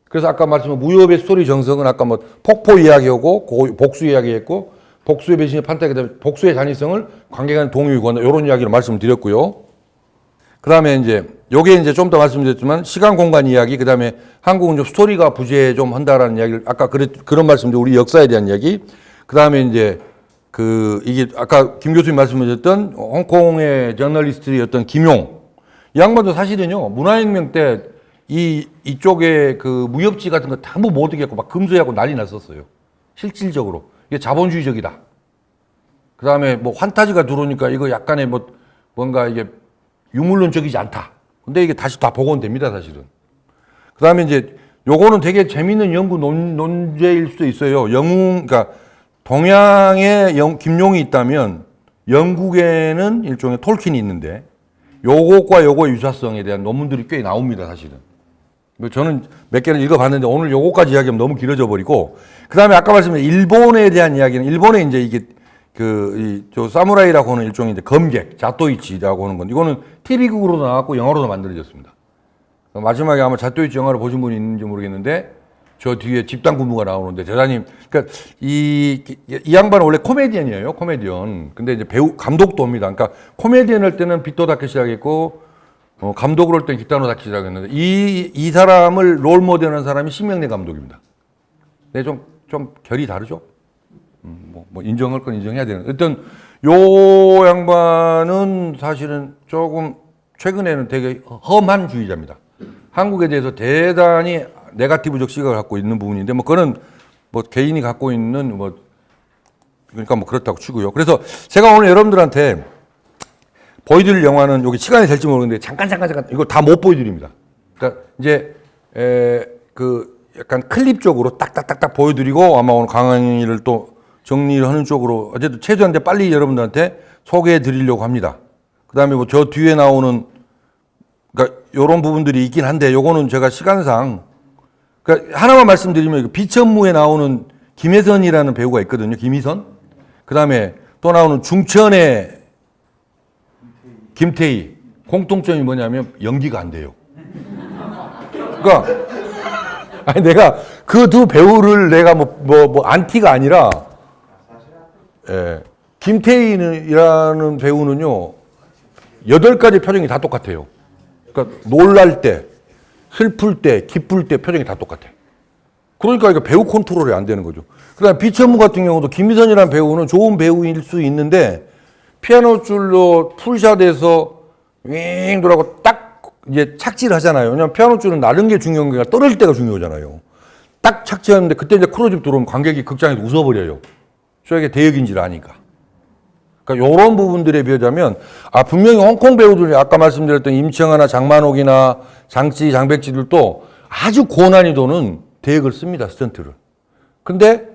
그래서 아까 말씀한 무협의 스토리 정석은 아까 뭐 폭포 이야기하고 복수 이야기했고 복수의 배신의 판타기, 복수의 잔인성을 관객간 동요이고 이런 이야기를 말씀드렸고요. 그 다음에 이제 요게 이제 좀 더 말씀드렸지만 시간 공간 이야기, 그 다음에 한국은 좀 스토리가 부재 좀 한다라는 이야기를 아까 그런 말씀도 우리 역사에 대한 이야기, 그 다음에 이제 이게 아까 김 교수님 말씀하셨던 홍콩의 저널리스트였던 김용, 이 양반도 사실은요 문화혁명 때 이쪽에 그 무협지 같은 거 전부 못 이겼고 막 금수하고 난리 났었어요. 실질적으로 이게 자본주의적이다. 그 다음에 뭐 환타지가 들어오니까 이거 약간의 뭔가 이게 유물론적이지 않다. 근데 이게 다시 다 복원됩니다, 사실은. 그 다음에 이제 요거는 되게 재밌는 연구 논제일 수도 있어요. 그러니까 동양에 김용이 있다면 영국에는 일종의 톨킨이 있는데 요것과 요거의 유사성에 대한 논문들이 꽤 나옵니다, 사실은. 저는 몇 개는 읽어봤는데 오늘 요거까지 이야기하면 너무 길어져 버리고, 그 다음에 아까 말씀드린 일본에 대한 이야기는 일본에 이제 이게 저 사무라이라고 하는 일종의 이제 검객, 자토이치라고 하는 건 이거는 TV극으로도 나왔고 영화로도 만들어졌습니다. 마지막에 아마 자토이치 영화를 보신 분이 있는지 모르겠는데 저 뒤에 집단 군부가 나오는데 대단히, 그러니까 이 양반은 원래 코미디언이에요, 코미디언. 근데 이제 감독도 합니다. 그러니까 코미디언 할 때는 비토 다케 시작했고 감독을 할 때는 기타노 다케 시작했는데 이 사람을 롤 모델하는 사람이 심영래 감독입니다. 네, 좀 결이 다르죠. 뭐 인정할 건 인정해야 되는. 일단 요 양반은 사실은 조금 최근에는 되게 험한 주의자입니다. 한국에 대해서 대단히 네거티브적 시각을 갖고 있는 부분인데 그거는 개인이 갖고 있는 그러니까 그렇다고 치고요. 그래서 제가 오늘 여러분들한테 보여드릴 영화는 여기 시간이 될지 모르겠는데 잠깐 이거 다 못 보여드립니다. 그러니까 이제 약간 클립적으로 딱딱딱딱 보여드리고 아마 오늘 강의를 또 정리를 하는 쪽으로 어쨌든 최소한 빨리 여러분들한테 소개해 드리려고 합니다. 그 다음에 저 뒤에 나오는, 그러니까 요런 부분들이 있긴 한데 요거는 제가 시간상, 그러니까 하나만 말씀드리면 비천무에 나오는 김혜선이라는 배우가 있거든요. 김희선. 그 다음에 또 나오는 중천의 김태희. 공통점이 뭐냐면 연기가 안 돼요. 그러니까 아니 내가 그 두 배우를 내가 뭐 안티가 아니라, 예, 김태희이라는 배우는요 8가지 표정이 다 똑같아요. 그러니까 놀랄 때, 슬플 때, 기쁠 때 표정이 다 똑같아. 그러니까 이거 배우 컨트롤이 안 되는 거죠. 그다음 비천무 같은 경우도 김미선이라는 배우는 좋은 배우일 수 있는데 피아노 줄로 풀샷에서 윙 돌아가고 딱 이제 착지를 하잖아요. 왜냐면 피아노 줄은 나른 게 중요한 게 아니라 떨어질 때가 중요하잖아요. 딱 착지하는데 그때 이제 크로즈업 들어오면 관객이 극장에서 웃어버려요. 저에게 대역인지를 아니까. 그러니까 이런 부분들에 비하자면 분명히 홍콩 배우들이 아까 말씀드렸던 임청아나 장만옥이나 장찌, 장백지들도 아주 고난이도는 대역을 씁니다. 스턴트를. 근데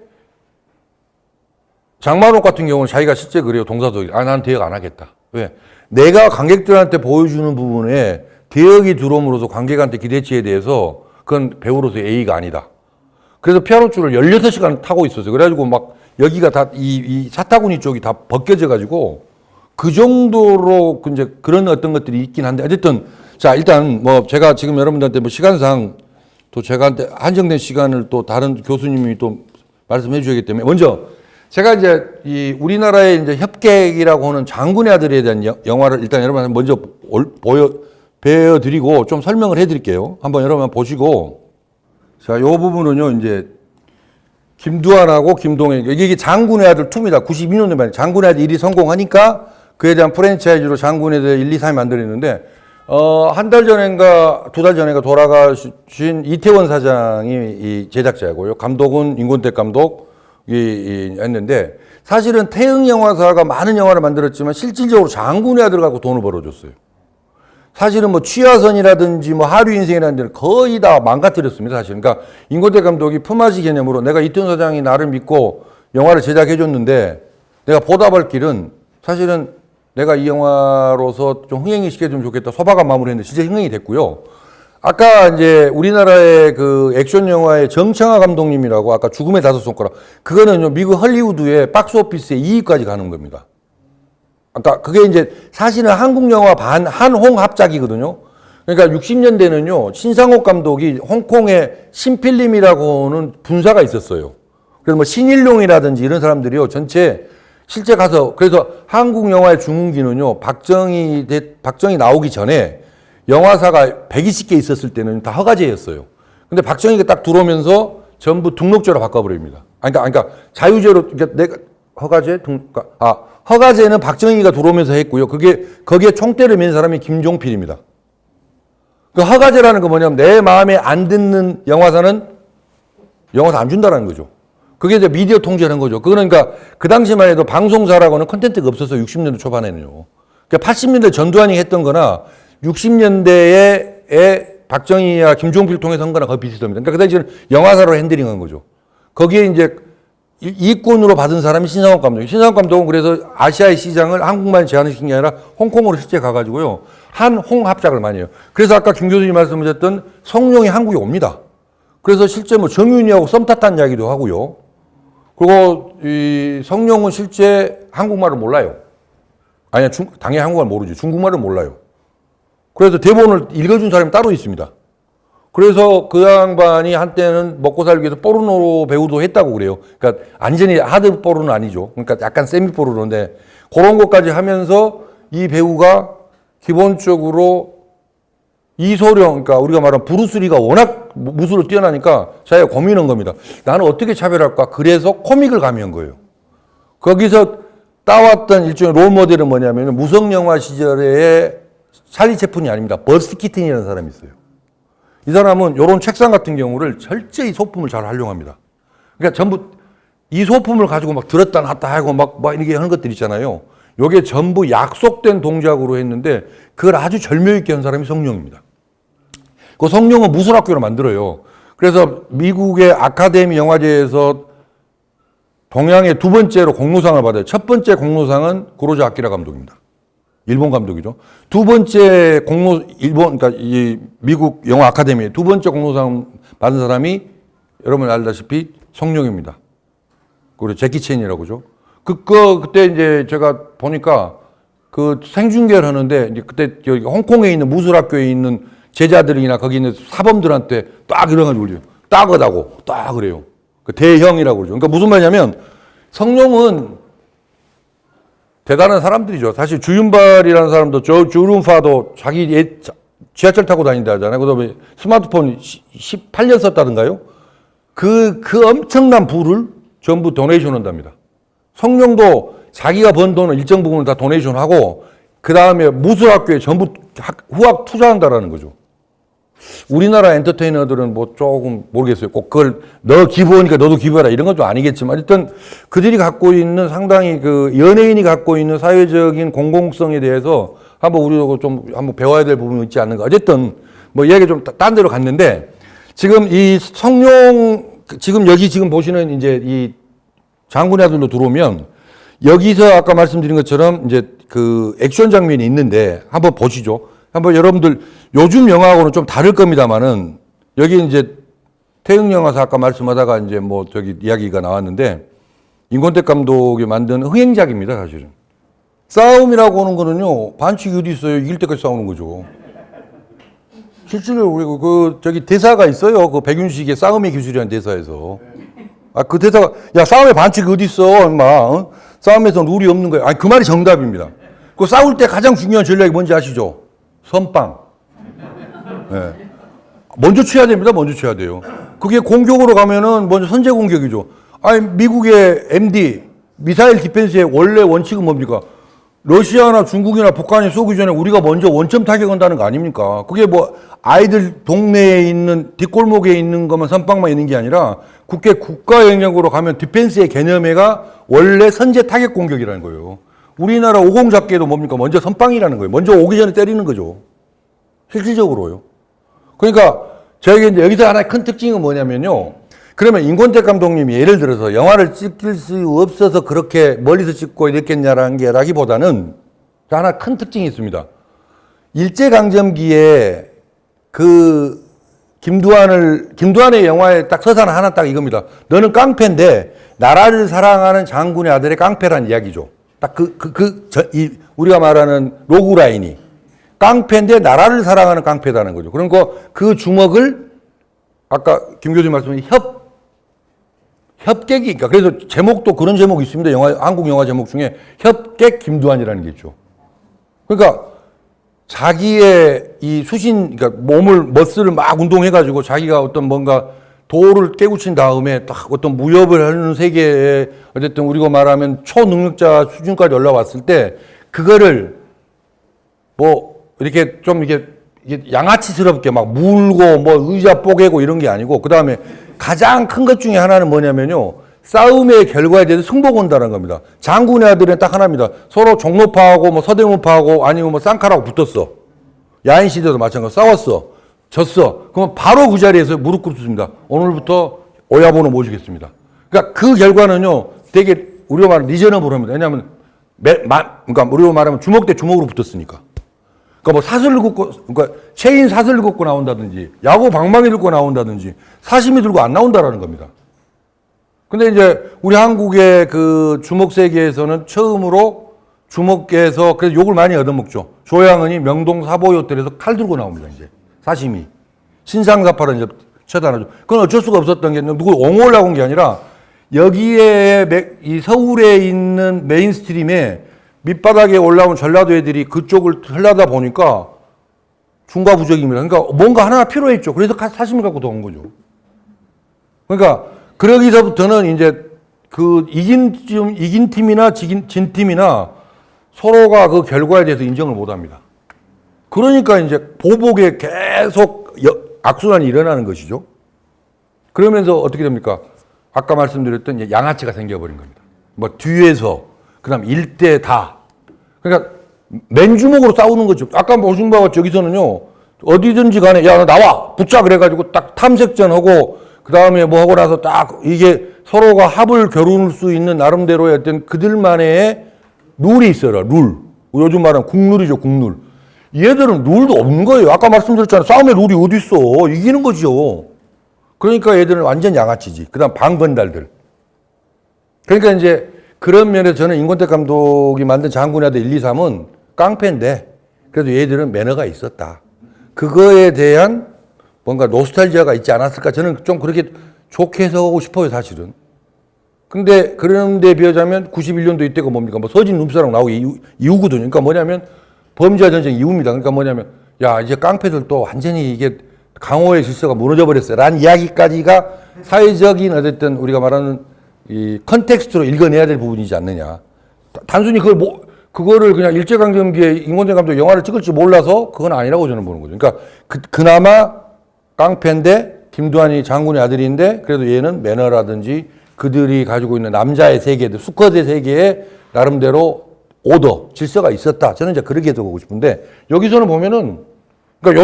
장만옥 같은 경우는 자기가 실제 그래요. 동사도 난 대역 안 하겠다. 왜? 내가 관객들한테 보여주는 부분에 대역이 들어옴으로써 관객한테 기대치에 대해서 그건 배우로서의 A가 아니다. 그래서 피아노 줄을 16시간 타고 있었어요. 그래가지고 막 여기가 다 이 사타구니 쪽이 다 벗겨져 가지고 그 정도로 이제 그런 어떤 것들이 있긴 한데 어쨌든 자 일단 뭐 제가 지금 여러분들한테 뭐 시간상 또 제가 한정된 시간을 또 다른 교수님이 또 말씀해 주셨기 때문에 먼저 제가 이제 이 우리나라의 이제 협객이라고 하는 장군의 아들에 대한 영화를 일단 여러분한테 먼저 보여드리고 좀 설명을 해드릴게요. 한번 여러분 보시고 자, 요 부분은요 이제 김두한하고 김동현 이게 장군의 아들 2입니다. 92년도에 말이에요. 장군의 아들 1이 성공하니까 그에 대한 프랜차이즈로 장군의 아들 1, 2, 3이 만들어졌는데 한 달 전인가 2달 전인가 돌아가신 이태원 사장이 이 제작자고요. 감독은 임권택 감독이 했는데 사실은 태흥 영화사가 많은 영화를 만들었지만 실질적으로 장군의 아들 갖고 돈을 벌어줬어요. 사실은 뭐 취하선이라든지 뭐 하류인생이라는 데는 거의 다 망가뜨렸습니다. 사실. 그러니까 임권택 감독이 품앗이 개념으로 내가 이태원 사장이 나를 믿고 영화를 제작해줬는데 내가 보답할 길은 사실은 내가 이 영화로서 좀 흥행이 시켜주면 좋겠다. 소박한 마무리 했는데 진짜 흥행이 됐고요. 아까 이제 우리나라의 그 액션 영화의 정청화 감독님이라고 아까 죽음의 5손가락 그거는 미국 헐리우드의 박스오피스의 2위까지 가는 겁니다. 그러니까 그게 이제 사실은 한국 영화 반 한홍 합작이거든요. 그러니까 60년대는요 신상옥 감독이 홍콩에 신필름이라고는 분사가 있었어요. 그래서 뭐 신일룡이라든지 이런 사람들이요 전체 실제 가서 그래서 한국 영화의 중흥기는요 박정희 나오기 전에 영화사가 120개 있었을 때는 다 허가제였어요. 근데 박정희가 딱 들어오면서 전부 등록제로 바꿔버립니다. 그러니까 자유제로 그러니까 내가 허가제 허가제는 박정희가 들어오면서 했고요. 거기에 총대를 맨 사람이 김종필입니다. 그 허가제라는 거 뭐냐면 내 마음에 안 듣는 영화사는 영화사 안 준다라는 거죠. 그게 이제 미디어 통제하는 거죠. 그러니까 그 당시만 해도 방송사라고는 콘텐츠가 없었어요. 60년대 초반에는요. 그러니까 80년대 전두환이 했던 거나 60년대에 박정희와 김종필 통해서 한 거나 거의 비슷합니다. 그러니까 그 당시에는 영화사로 핸들링한 거죠. 거기에 이제 이권으로 받은 사람이 신상옥 감독이에요. 신상옥 감독은 그래서 아시아의 시장을 한국만 제한시킨 게 아니라 홍콩으로 실제 가가지고요. 한홍 합작을 많이 해요. 그래서 아까 김 교수님 말씀하셨던 성룡이 한국에 옵니다. 그래서 실제 뭐 정윤이하고 썸 탔다는 이야기도 하고요. 그리고 이 성룡은 실제 한국말을 몰라요. 아니야, 당연히 한국말 모르죠. 중국말을 몰라요. 그래서 대본을 읽어준 사람이 따로 있습니다. 그래서 그 양반이 한때는 먹고 살기 위해서 포르노 배우도 했다고 그래요. 그러니까 완전히 하드 포르노는 아니죠. 그러니까 약간 세미 포르노인데 그런 것까지 하면서 이 배우가 기본적으로 이소룡, 그러니까 우리가 말하는 브루스리가 워낙 무술로 뛰어나니까 자기가 고민한 겁니다. 나는 어떻게 차별할까? 그래서 코믹을 가미한 거예요. 거기서 따왔던 일종의 롤 모델은 뭐냐면 무성영화 시절의 찰리 채플린이 아닙니다. 버스트 키튼이라는 사람이 있어요. 이 사람은 이런 책상 같은 경우를 철저히 소품을 잘 활용합니다. 그러니까 전부 이 소품을 가지고 막 들었다 놨다 하고 막 이렇게 하는 것들 있잖아요. 이게 전부 약속된 동작으로 했는데 그걸 아주 절묘 있게 한 사람이 성룡입니다. 그 성룡은 무술학교로 만들어요. 그래서 미국의 아카데미 영화제에서 동양의 2번째로 공로상을 받아요. 첫 번째 공로상은 구로자 아키라 감독입니다. 일본 감독이죠. 2번째 그러니까 이 미국 영화 아카데미 2번째 공로상 받은 사람이 여러분 알다시피 성룡입니다. 그리고 제키 챈이라고죠. 그때 이제 제가 보니까 그 생중계를 하는데 이제 그때 여기 홍콩에 있는 무술학교에 있는 제자들이나 거기 있는 사범들한테 딱 일어나가지고 울려요. 따거다고 딱 그래요. 그 대형이라고 그러죠. 그러니까 무슨 말이냐면 성룡은 대단한 사람들이죠. 사실 주윤발이라는 사람도 주륜파도 자기 지하철 타고 다닌다 하잖아요. 그다음에 스마트폰 18년 썼다던가요. 그 엄청난 부를 전부 도네이션 한답니다. 성룡도 자기가 번 돈을 일정 부분을 다 도네이션 하고 그 다음에 무술학교에 전부 후학 투자한다라는 거죠. 우리나라 엔터테이너들은 뭐 조금 모르겠어요. 꼭 그걸 너 기부하니까 너도 기부해라 이런 건 좀 아니겠지만 일단 그들이 갖고 있는 상당히 그 연예인이 갖고 있는 사회적인 공공성에 대해서 한번 우리도 좀 한번 배워야 될 부분이 있지 않는가. 어쨌든 뭐 이야기 좀 딴 데로 갔는데 지금 이 성룡 지금 여기 지금 보시는 이제 이 장군의 아들로 들어오면 여기서 아까 말씀드린 것처럼 이제 그 액션 장면이 있는데 한번 보시죠. 한번 여러분들 요즘 영화하고는 좀 다를 겁니다만은 여기 이제 태흥 영화사 아까 말씀하다가 이제 뭐 저기 이야기가 나왔는데 임권택 감독이 만든 흥행작입니다, 사실은. 싸움이라고 하는 거는요, 반칙이 어디 있어요? 이길 때까지 싸우는 거죠. 실제로 우리 그 저기 대사가 있어요. 그 백윤식의 싸움의 기술이라는 대사에서. 아, 그 대사가 야, 싸움의 반칙이 어디 있어, 엄마. 어? 싸움에서 룰이 없는 거예요. 아니, 그 말이 정답입니다. 그 싸울 때 가장 중요한 전략이 뭔지 아시죠? 선빵. 네. 먼저 쳐야 됩니다. 먼저 쳐야 돼요. 그게 공격으로 가면은 먼저 선제 공격이죠. 아니, 미국의 MD, 미사일 디펜스의 원래 원칙은 뭡니까? 러시아나 중국이나 북한이 쏘기 전에 우리가 먼저 원점 타격한다는 거 아닙니까? 그게 뭐 아이들 동네에 있는 뒷골목에 있는 것만 선빵만 있는 게 아니라 국가 영역으로 가면 디펜스의 개념에가 원래 선제 타격 공격이라는 거예요. 우리나라 50 잡기에도 뭡니까? 먼저 선빵이라는 거예요. 먼저 오기 전에 때리는 거죠. 실질적으로요. 그러니까 저에게 이제 여기서 하나의 큰 특징은 뭐냐면요. 그러면 임권택 감독님이 예를 들어서 영화를 찍힐 수 없어서 그렇게 멀리서 찍고 이랬겠냐라는 게 라기보다는 하나 큰 특징이 있습니다. 일제강점기에 그 김두한의 영화에 딱 서사는 하나 딱 이겁니다. 너는 깡패인데 나라를 사랑하는 장군의 아들의 깡패란 이야기죠. 딱 우리가 말하는 로그라인이 깡패인데 나라를 사랑하는 깡패다는 거죠. 그러니까 그 주먹을 아까 김 교수님 말씀하신 협객이니까 그래서 제목도 그런 제목이 있습니다. 한국 영화 제목 중에 협객 김두한이라는 게 있죠. 그러니까 자기의 이 그러니까 머슬을 막 운동해가지고 자기가 어떤 뭔가 도를 깨우친 다음에 딱 어떤 무협을 하는 세계에 어쨌든 우리가 말하면 초능력자 수준까지 올라왔을 때 그거를 뭐 이렇게 좀 이게 양아치스럽게 막 물고 뭐 의자 뽀개고 이런 게 아니고 그 다음에 가장 큰 것 중에 하나는 뭐냐면요. 싸움의 결과에 대해서 승복 온다는 겁니다. 장군의 아들은 딱 하나입니다. 서로 종로파하고 뭐 서대문파하고 아니면 뭐 쌍칼하고 붙었어. 야인 시대도 마찬가지로 싸웠어. 졌어. 그러면 바로 그 자리에서 무릎 꿇습니다. 오늘부터 오야분을 모시겠습니다. 그러니까 그 결과는요. 되게 우리가 말하는 리저너블 합니다. 왜냐하면 그러니까 우리가 말하면 주먹 대 주먹으로 붙었으니까. 그러니까 뭐 사슬을 긋고, 그러니까 체인 사슬을 긋고 나온다든지, 야구 방망이 들고 나온다든지, 사시미 들고 안 나온다라는 겁니다. 근데 이제 우리 한국의 그 주먹 세계에서는 처음으로 주먹계에서 그래서 욕을 많이 얻어먹죠. 조양은이 명동 사보이 호텔에서 칼 들고 나옵니다, 이제. 사시미. 신상사파를 이제 처단하죠. 그건 어쩔 수가 없었던 게 누구 옹호를 하고 온 게 아니라 여기에 이 서울에 있는 메인스트림에 밑바닥에 올라온 전라도 애들이 그쪽을 흘러다 보니까 중과부적입니다. 그러니까 뭔가 하나 필요했죠. 그래서 사심을 갖고 도온 거죠. 그러니까 그러기서부터는 이제 그 이긴 팀이나 진 팀이나 서로가 그 결과에 대해서 인정을 못 합니다. 그러니까 이제 보복에 계속 악순환이 일어나는 것이죠. 그러면서 어떻게 됩니까? 아까 말씀드렸던 양아치가 생겨버린 겁니다. 뭐 뒤에서, 그 다음 일대 다. 그러니까 맨주먹으로 싸우는 거죠. 아까 보신 바와 저기서는요, 어디든지 간에, 야, 너 나와! 붙자! 그래가지고 딱 탐색전 하고, 그 다음에 뭐 하고 나서 딱 이게 서로가 합을 겨룰 수 있는 나름대로의 어떤 그들만의 룰이 있어요. 룰. 요즘 말하는 국룰이죠, 국룰. 얘들은 룰도 없는 거예요. 아까 말씀드렸잖아요. 싸움의 룰이 어디 있어. 이기는 거죠. 그러니까 얘들은 완전 양아치지. 그 다음 방건달들. 그러니까 이제 그런 면에서 저는 임권택 감독이 만든 장군의 아들 1, 2, 3은 깡패인데 그래도 얘들은 매너가 있었다. 그거에 대한 뭔가 노스탈지아가 있지 않았을까 저는 좀 그렇게 좋게 해석하고 싶어요 사실은. 근데 그런데 비하자면 91년도 이때가 뭡니까? 뭐 서진 룸사랑 나오기 이후거든요. 그러니까 뭐냐면 범죄와 전쟁 이후입니다. 그러니까 뭐냐면 야 이제 깡패들도 완전히 이게 강호의 질서가 무너져 버렸어요. 라는 이야기까지가 사회적인 어쨌든 우리가 말하는 이 컨텍스트로 읽어내야 될 부분이지 않느냐. 단순히 그거를 그냥 일제강점기에 임원재 감독이 영화를 찍을 줄 몰라서 그건 아니라고 저는 보는 거죠. 그러니까 그나마 깡패인데 김두한이 장군의 아들인데 그래도 얘는 매너라든지 그들이 가지고 있는 남자의 세계들, 수컷의 세계에 나름대로 오더, 질서가 있었다. 저는 이제 그렇게 해석하고 싶은데 여기서는 보면은 그러니까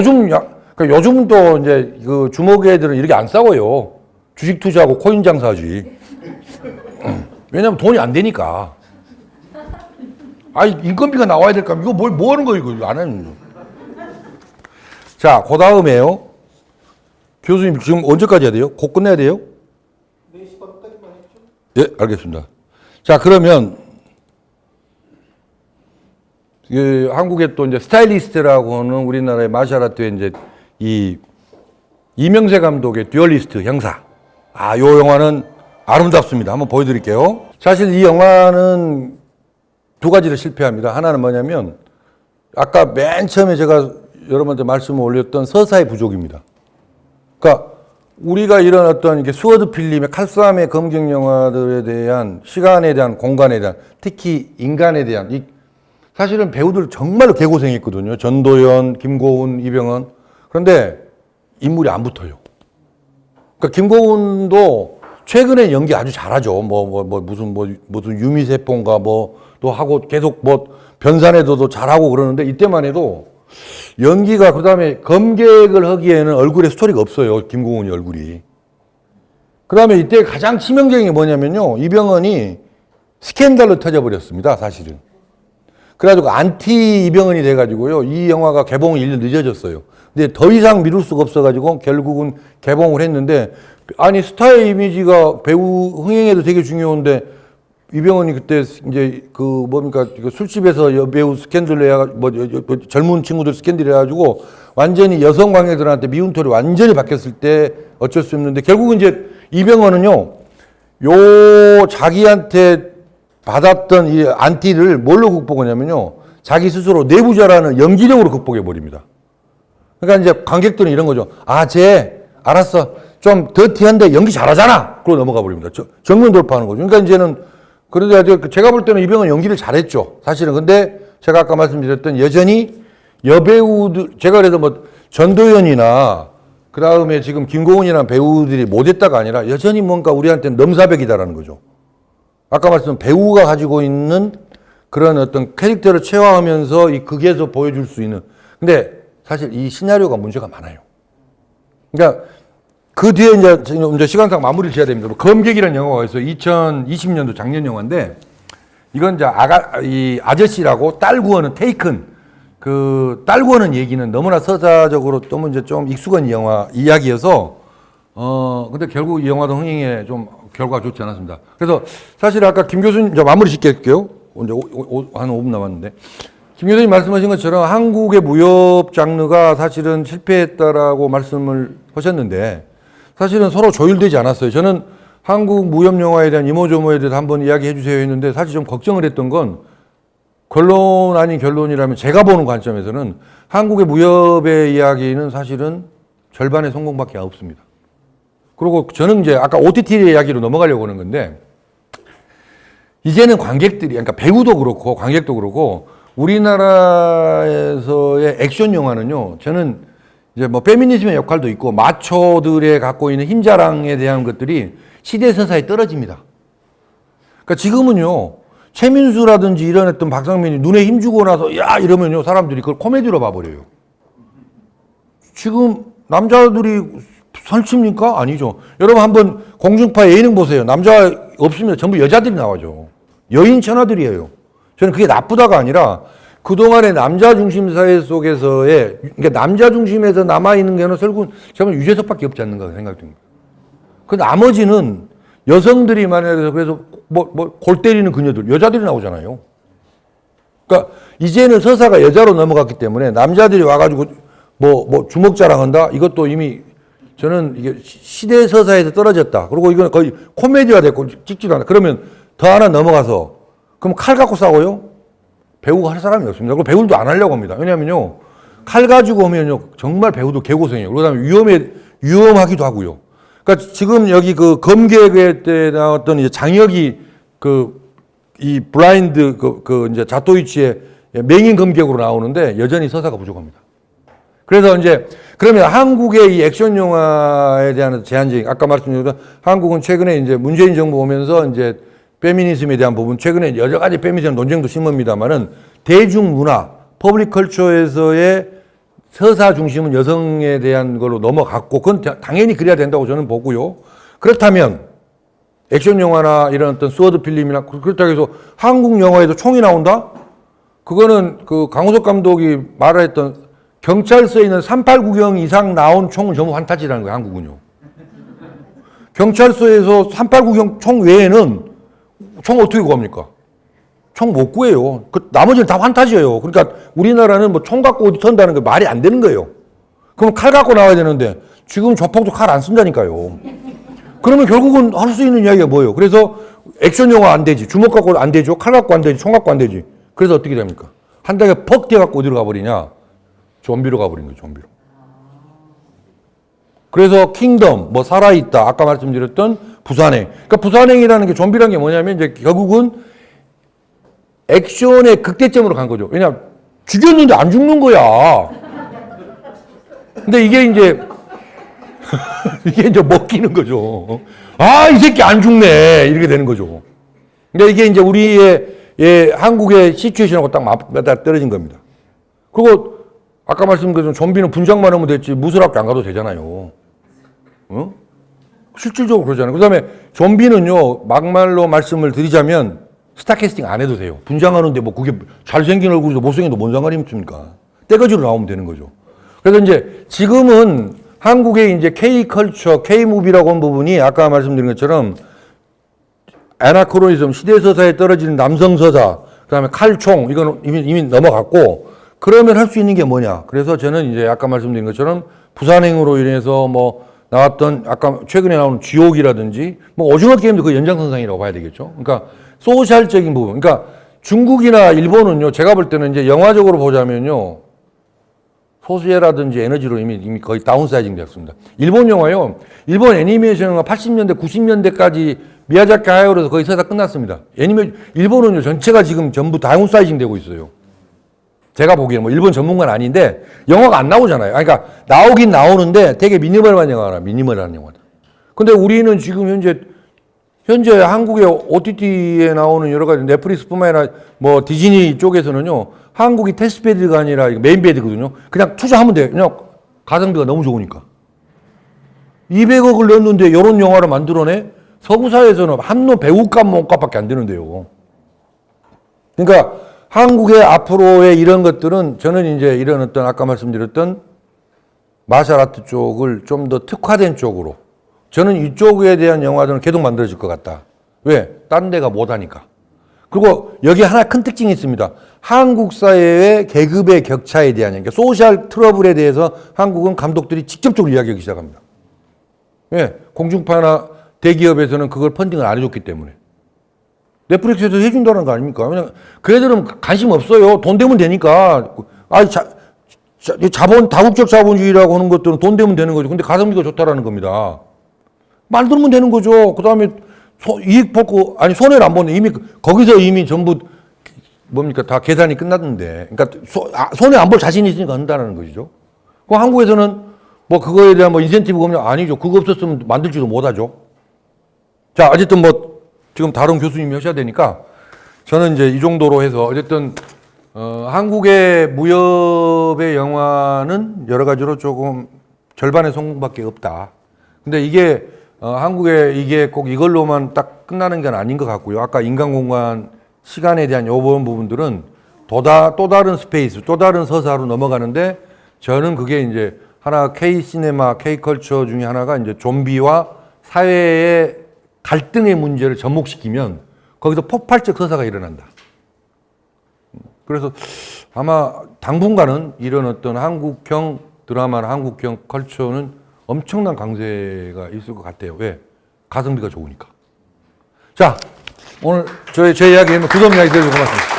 요즘은 또 이제 그 주목 애들은 이렇게 안 싸워요. 주식 투자하고 코인 장사하지. 왜냐면 돈이 안 되니까. 아니 인건비가 나와야 될까? 이거 뭐 하는 거예요? 이거 안 하는 거. 자, 그 다음에요. 교수님 지금 언제까지 해야 돼요? 곧 끝내야 돼요? 4시 반까지만 했죠. 예, 알겠습니다. 자, 그러면 한국의 또 이제 스타일리스트라고 하는 우리나라의 마샬아트의 이제 이 이명세 감독의 듀얼리스트 형사. 요 영화는 아름답습니다. 한번 보여드릴게요. 사실 이 영화는 두 가지를 실패합니다. 하나는 뭐냐면 아까 맨 처음에 제가 여러분한테 말씀을 올렸던 서사의 부족입니다. 그러니까 우리가 이런 어떤 이게 수어드 필름의 칼싸움의 검경 영화들에 대한 시간에 대한 공간에 대한 특히 인간에 대한 사실은 배우들 정말로 개고생했거든요. 전도연, 김고은, 이병헌. 그런데 인물이 안 붙어요. 그러니까 김고은도 최근에 연기 아주 잘하죠. 무슨 유미세포인가 또 하고 계속 변산에도 잘하고 그러는데 이때만 해도 연기가 그다음에 검객을 하기에는 얼굴에 스토리가 없어요. 김고은이 얼굴이. 그다음에 이때 가장 치명적인 게 뭐냐면요. 이병헌이 스캔들로 터져버렸습니다. 사실은. 그래가지고 안티 이병헌이 돼가지고요. 이 영화가 개봉이 1년 늦어졌어요. 근데 더 이상 미룰 수가 없어가지고 결국은 개봉을 했는데 아니 스타의 이미지가 배우 흥행에도 되게 중요한데 이병헌이 그때 이제 술집에서 여배우 스캔들 젊은 친구들 스캔들 해가지고 완전히 여성 관객들한테 미운 털이 완전히 바뀌었을 때 어쩔 수 없는데 결국은 이제 이병헌은요 자기한테 받았던 이 안티를 뭘로 극복하냐면요 자기 스스로 내부자라는 연기력으로 극복해 버립니다. 그러니까 이제 관객들은 이런 거죠. 쟤 알았어 좀 더티한데 연기 잘하잖아. 그러고 넘어가 버립니다. 정면 돌파하는 거죠. 그러니까 이제는 그런데 제가 볼 때는 이병헌 연기를 잘했죠. 사실은. 근데 제가 아까 말씀드렸던 여전히 여배우들, 제가 그래서 전도연이나 그 다음에 지금 김고은이라는 배우들이 못했다가 아니라 여전히 뭔가 우리한테는 넘사벽이다라는 거죠. 아까 말씀드린 배우가 가지고 있는 그런 어떤 캐릭터를 체화하면서 이 극에서 보여줄 수 있는. 근데 사실 이 시나리오가 문제가 많아요. 그러니까 그 뒤에 이제 시간상 마무리를 지어야 됩니다. 검객이라는 영화가 있어요. 2020년도 작년 영화인데 이건 이제 이 아저씨라고 딸 구하는 테이큰 딸 구하는 얘기는 너무나 서사적으로 너무 이제 좀 익숙한 영화 이야기여서 근데 결국 이 영화도 흥행에 좀 결과가 좋지 않았습니다. 그래서 사실 아까 김 교수님 이제 마무리 짓게 할게요. 이제 한 5분 남았는데 김 교수님 말씀하신 것처럼 한국의 무협 장르가 사실은 실패했다라고 말씀을 하셨는데 사실은 서로 조율되지 않았어요. 저는 한국 무협 영화에 대한 이모저모에 대해서 한번 이야기해 주세요 했는데 사실 좀 걱정을 했던 건 결론 아닌 결론이라면 제가 보는 관점에서는 한국의 무협의 이야기는 사실은 절반의 성공밖에 없습니다. 그리고 저는 이제 아까 OTT 이야기로 넘어가려고 하는 건데 이제는 관객들이 그러니까 배우도 그렇고 관객도 그렇고 우리나라에서의 액션 영화는요. 저는 이제 페미니즘의 역할도 있고 마초들의 갖고 있는 힘자랑에 대한 것들이 시대서사에 떨어집니다. 그러니까 지금은요 최민수라든지 이런 어떤 박상민이 눈에 힘주고 나서 야 이러면요 사람들이 그걸 코미디로 봐버려요. 지금 남자들이 설칩니까? 아니죠. 여러분 한번 공중파 예능 보세요. 남자 없으면 전부 여자들이 나와죠. 여인 천하들이에요. 저는 그게 나쁘다가 아니라 그동안의 남자 중심 사회 속에서의, 그러니까 남자 중심에서 남아있는 게는 결국은 저는 유재석밖에 없지 않는가 생각됩니다. 그 나머지는 여성들이 만약에 그래서 골 때리는 그녀들, 여자들이 나오잖아요. 그러니까 이제는 서사가 여자로 넘어갔기 때문에 남자들이 와가지고 주먹 자랑한다? 이것도 이미 저는 이게 시대 서사에서 떨어졌다. 그리고 이건 거의 코미디가 됐고 찍지도 않아. 그러면 더 하나 넘어가서 그럼 칼 갖고 싸워요? 배우가 할 사람이 없습니다. 그리고 배우도 안 하려고 합니다. 왜냐면요. 칼 가지고 오면요. 정말 배우도 개고생해요. 그다음에 위험하기도 하고요. 그러니까 지금 여기 그 검객에 때 나왔던 이제 장혁이 이 블라인드 이제 자토이치의 맹인 검객으로 나오는데 여전히 서사가 부족합니다. 그래서 이제 그러면 한국의 이 액션 영화에 대한 제한적인 아까 말씀드렸던 한국은 최근에 이제 문재인 정부 오면서 이제 페미니즘에 대한 부분 최근에 여러 가지 페미니즘 논쟁도 심합니다만은 대중문화 퍼블릭 컬처에서의 서사 중심은 여성에 대한 걸로 넘어갔고 그건 당연히 그래야 된다고 저는 보고요. 그렇다면 액션 영화나 이런 어떤 스워드 필름이나 그렇다고 해서 한국 영화에도 총이 나온다? 그거는 그 강호석 감독이 말했던 경찰서에 있는 389경 이상 나온 총은 전부 환타지라는 거예요, 한국은요. 경찰서에서 389경 총 외에는 총 어떻게 구합니까? 총 못 구해요. 그 나머지는 다 환타지예요. 그러니까 우리나라는 뭐 총 갖고 어디 턴다는 게 말이 안 되는 거예요. 그럼 칼 갖고 나와야 되는데 지금 조폭도 칼 안 쓴다니까요. 그러면 결국은 할 수 있는 이야기가 뭐예요? 그래서 액션 영화 안 되지. 주먹 갖고 안 되죠. 칼 갖고 안 되지. 총 갖고 안 되지. 그래서 어떻게 됩니까? 한 달에 퍽 뛰어갖고 어디로 가버리냐? 좀비로 가버린 거예요. 좀비로. 그래서 킹덤, 뭐 살아있다. 아까 말씀드렸던 부산행. 그러니까 부산행이라는 게 좀비라는 게 뭐냐면 이제 결국은 액션의 극대점으로 간 거죠. 왜냐 죽였는데 안 죽는 거야. 근데 이게 이제 먹히는 거죠. 아, 이 새끼 안 죽네. 이렇게 되는 거죠. 근데 이게 이제 우리의 한국의 시츄에이션하고 딱 맞아 떨어진 겁니다. 그리고 아까 말씀드린 좀비는 분장만 하면 됐지 무술학교 안 가도 되잖아요. 어? 실질적으로 그러잖아요. 그 다음에 좀비는요, 막말로 말씀을 드리자면 스타 캐스팅 안 해도 돼요. 분장하는데 뭐 그게 잘생긴 얼굴이도 못생긴도 뭔 상관이 있습니까? 떼거지로 나오면 되는 거죠. 그래서 이제 지금은 한국의 이제 K컬처, K무비라고 한 부분이 아까 말씀드린 것처럼 아나크로니즘, 시대서사에 떨어지는 남성서사, 그 다음에 칼총, 이건 이미 넘어갔고, 그러면 할 수 있는 게 뭐냐. 그래서 저는 이제 아까 말씀드린 것처럼 부산행으로 인해서 뭐 나왔던 아까 최근에 나온 지옥이라든지 뭐 오징어 게임도 그 연장선상이라고 봐야 되겠죠. 그러니까 소셜적인 부분. 그러니까 중국이나 일본은요, 제가 볼 때는 이제 영화적으로 보자면요, 소수예라든지 에너지로 이미 거의 다운사이징 되었습니다. 일본 영화요, 일본 애니메이션 영화 80년대, 90년대까지 미야자키 하야오로서 거의 서사 끝났습니다. 일본은요, 전체가 지금 전부 다운사이징 되고 있어요. 제가 보기에는 뭐 일본 전문가는 아닌데 영화가 안 나오잖아요. 그러니까 나오긴 나오는데 되게 미니멀한 영화라, 미니멀한 영화다. 근데 우리는 지금 현재 한국의 OTT에 나오는 여러 가지 넷플릭스뿐만 아니라 뭐 디즈니 쪽에서는요, 한국이 테스트베드가 아니라 메인베드거든요. 그냥 투자하면 돼요. 그냥 가성비가 너무 좋으니까. 200억을 넣었는데 이런 영화를 만들어내? 서구사에서는 한노 배우값 몸값밖에 안 되는데요. 그러니까 한국의 앞으로의 이런 것들은 저는 이제 이런 어떤 아까 말씀드렸던 마샬아트 쪽을 좀 더 특화된 쪽으로 저는 이쪽에 대한 영화들은 계속 만들어질 것 같다. 왜? 딴 데가 못하니까. 그리고 여기 하나 큰 특징이 있습니다. 한국 사회의 계급의 격차에 대한, 그러니까 소셜 트러블에 대해서 한국은 감독들이 직접적으로 이야기하기 시작합니다. 왜? 공중파나 대기업에서는 그걸 펀딩을 안 해줬기 때문에. 넷플릭스에서 해준다는 거 아닙니까? 왜냐면 그 애들은 관심 없어요. 돈 되면 되니까. 자본, 다국적 자본주의라고 하는 것들은 돈 되면 되는 거죠. 근데 가성비가 좋다라는 겁니다. 만들면 되는 거죠. 그 다음에 이익 받고, 아니, 손해를 안 보는, 거기서 이미 전부, 뭡니까, 다 계산이 끝났는데. 그러니까, 손해 안 볼 자신이 있으니까 한다는 것이죠. 그 한국에서는 뭐 그거에 대한 뭐 인센티브가 없냐? 아니죠. 그거 없었으면 만들지도 못하죠. 자, 어쨌든 뭐, 지금 다른 교수님이 하셔야 되니까, 저는 이제 이 정도로 해서, 어쨌든, 한국의 무협의 영화는 여러 가지로 조금 절반의 성공밖에 없다. 근데 이게, 한국에 이게 꼭 이걸로만 딱 끝나는 건 아닌 것 같고요. 아까 인간공간 시간에 대한 요번 부분들은 또 다른 스페이스, 또 다른 서사로 넘어가는데 저는 그게 이제 하나 K-시네마, K-컬처 중에 하나가 이제 좀비와 사회의 갈등의 문제를 접목시키면 거기서 폭발적 서사가 일어난다. 그래서 아마 당분간은 이런 어떤 한국형 드라마나 한국형 컬처는 엄청난 강세가 있을 것 같아요. 왜? 가성비가 좋으니까. 자, 오늘 제 이야기는 그 점 이야기 드려서 고맙습니다.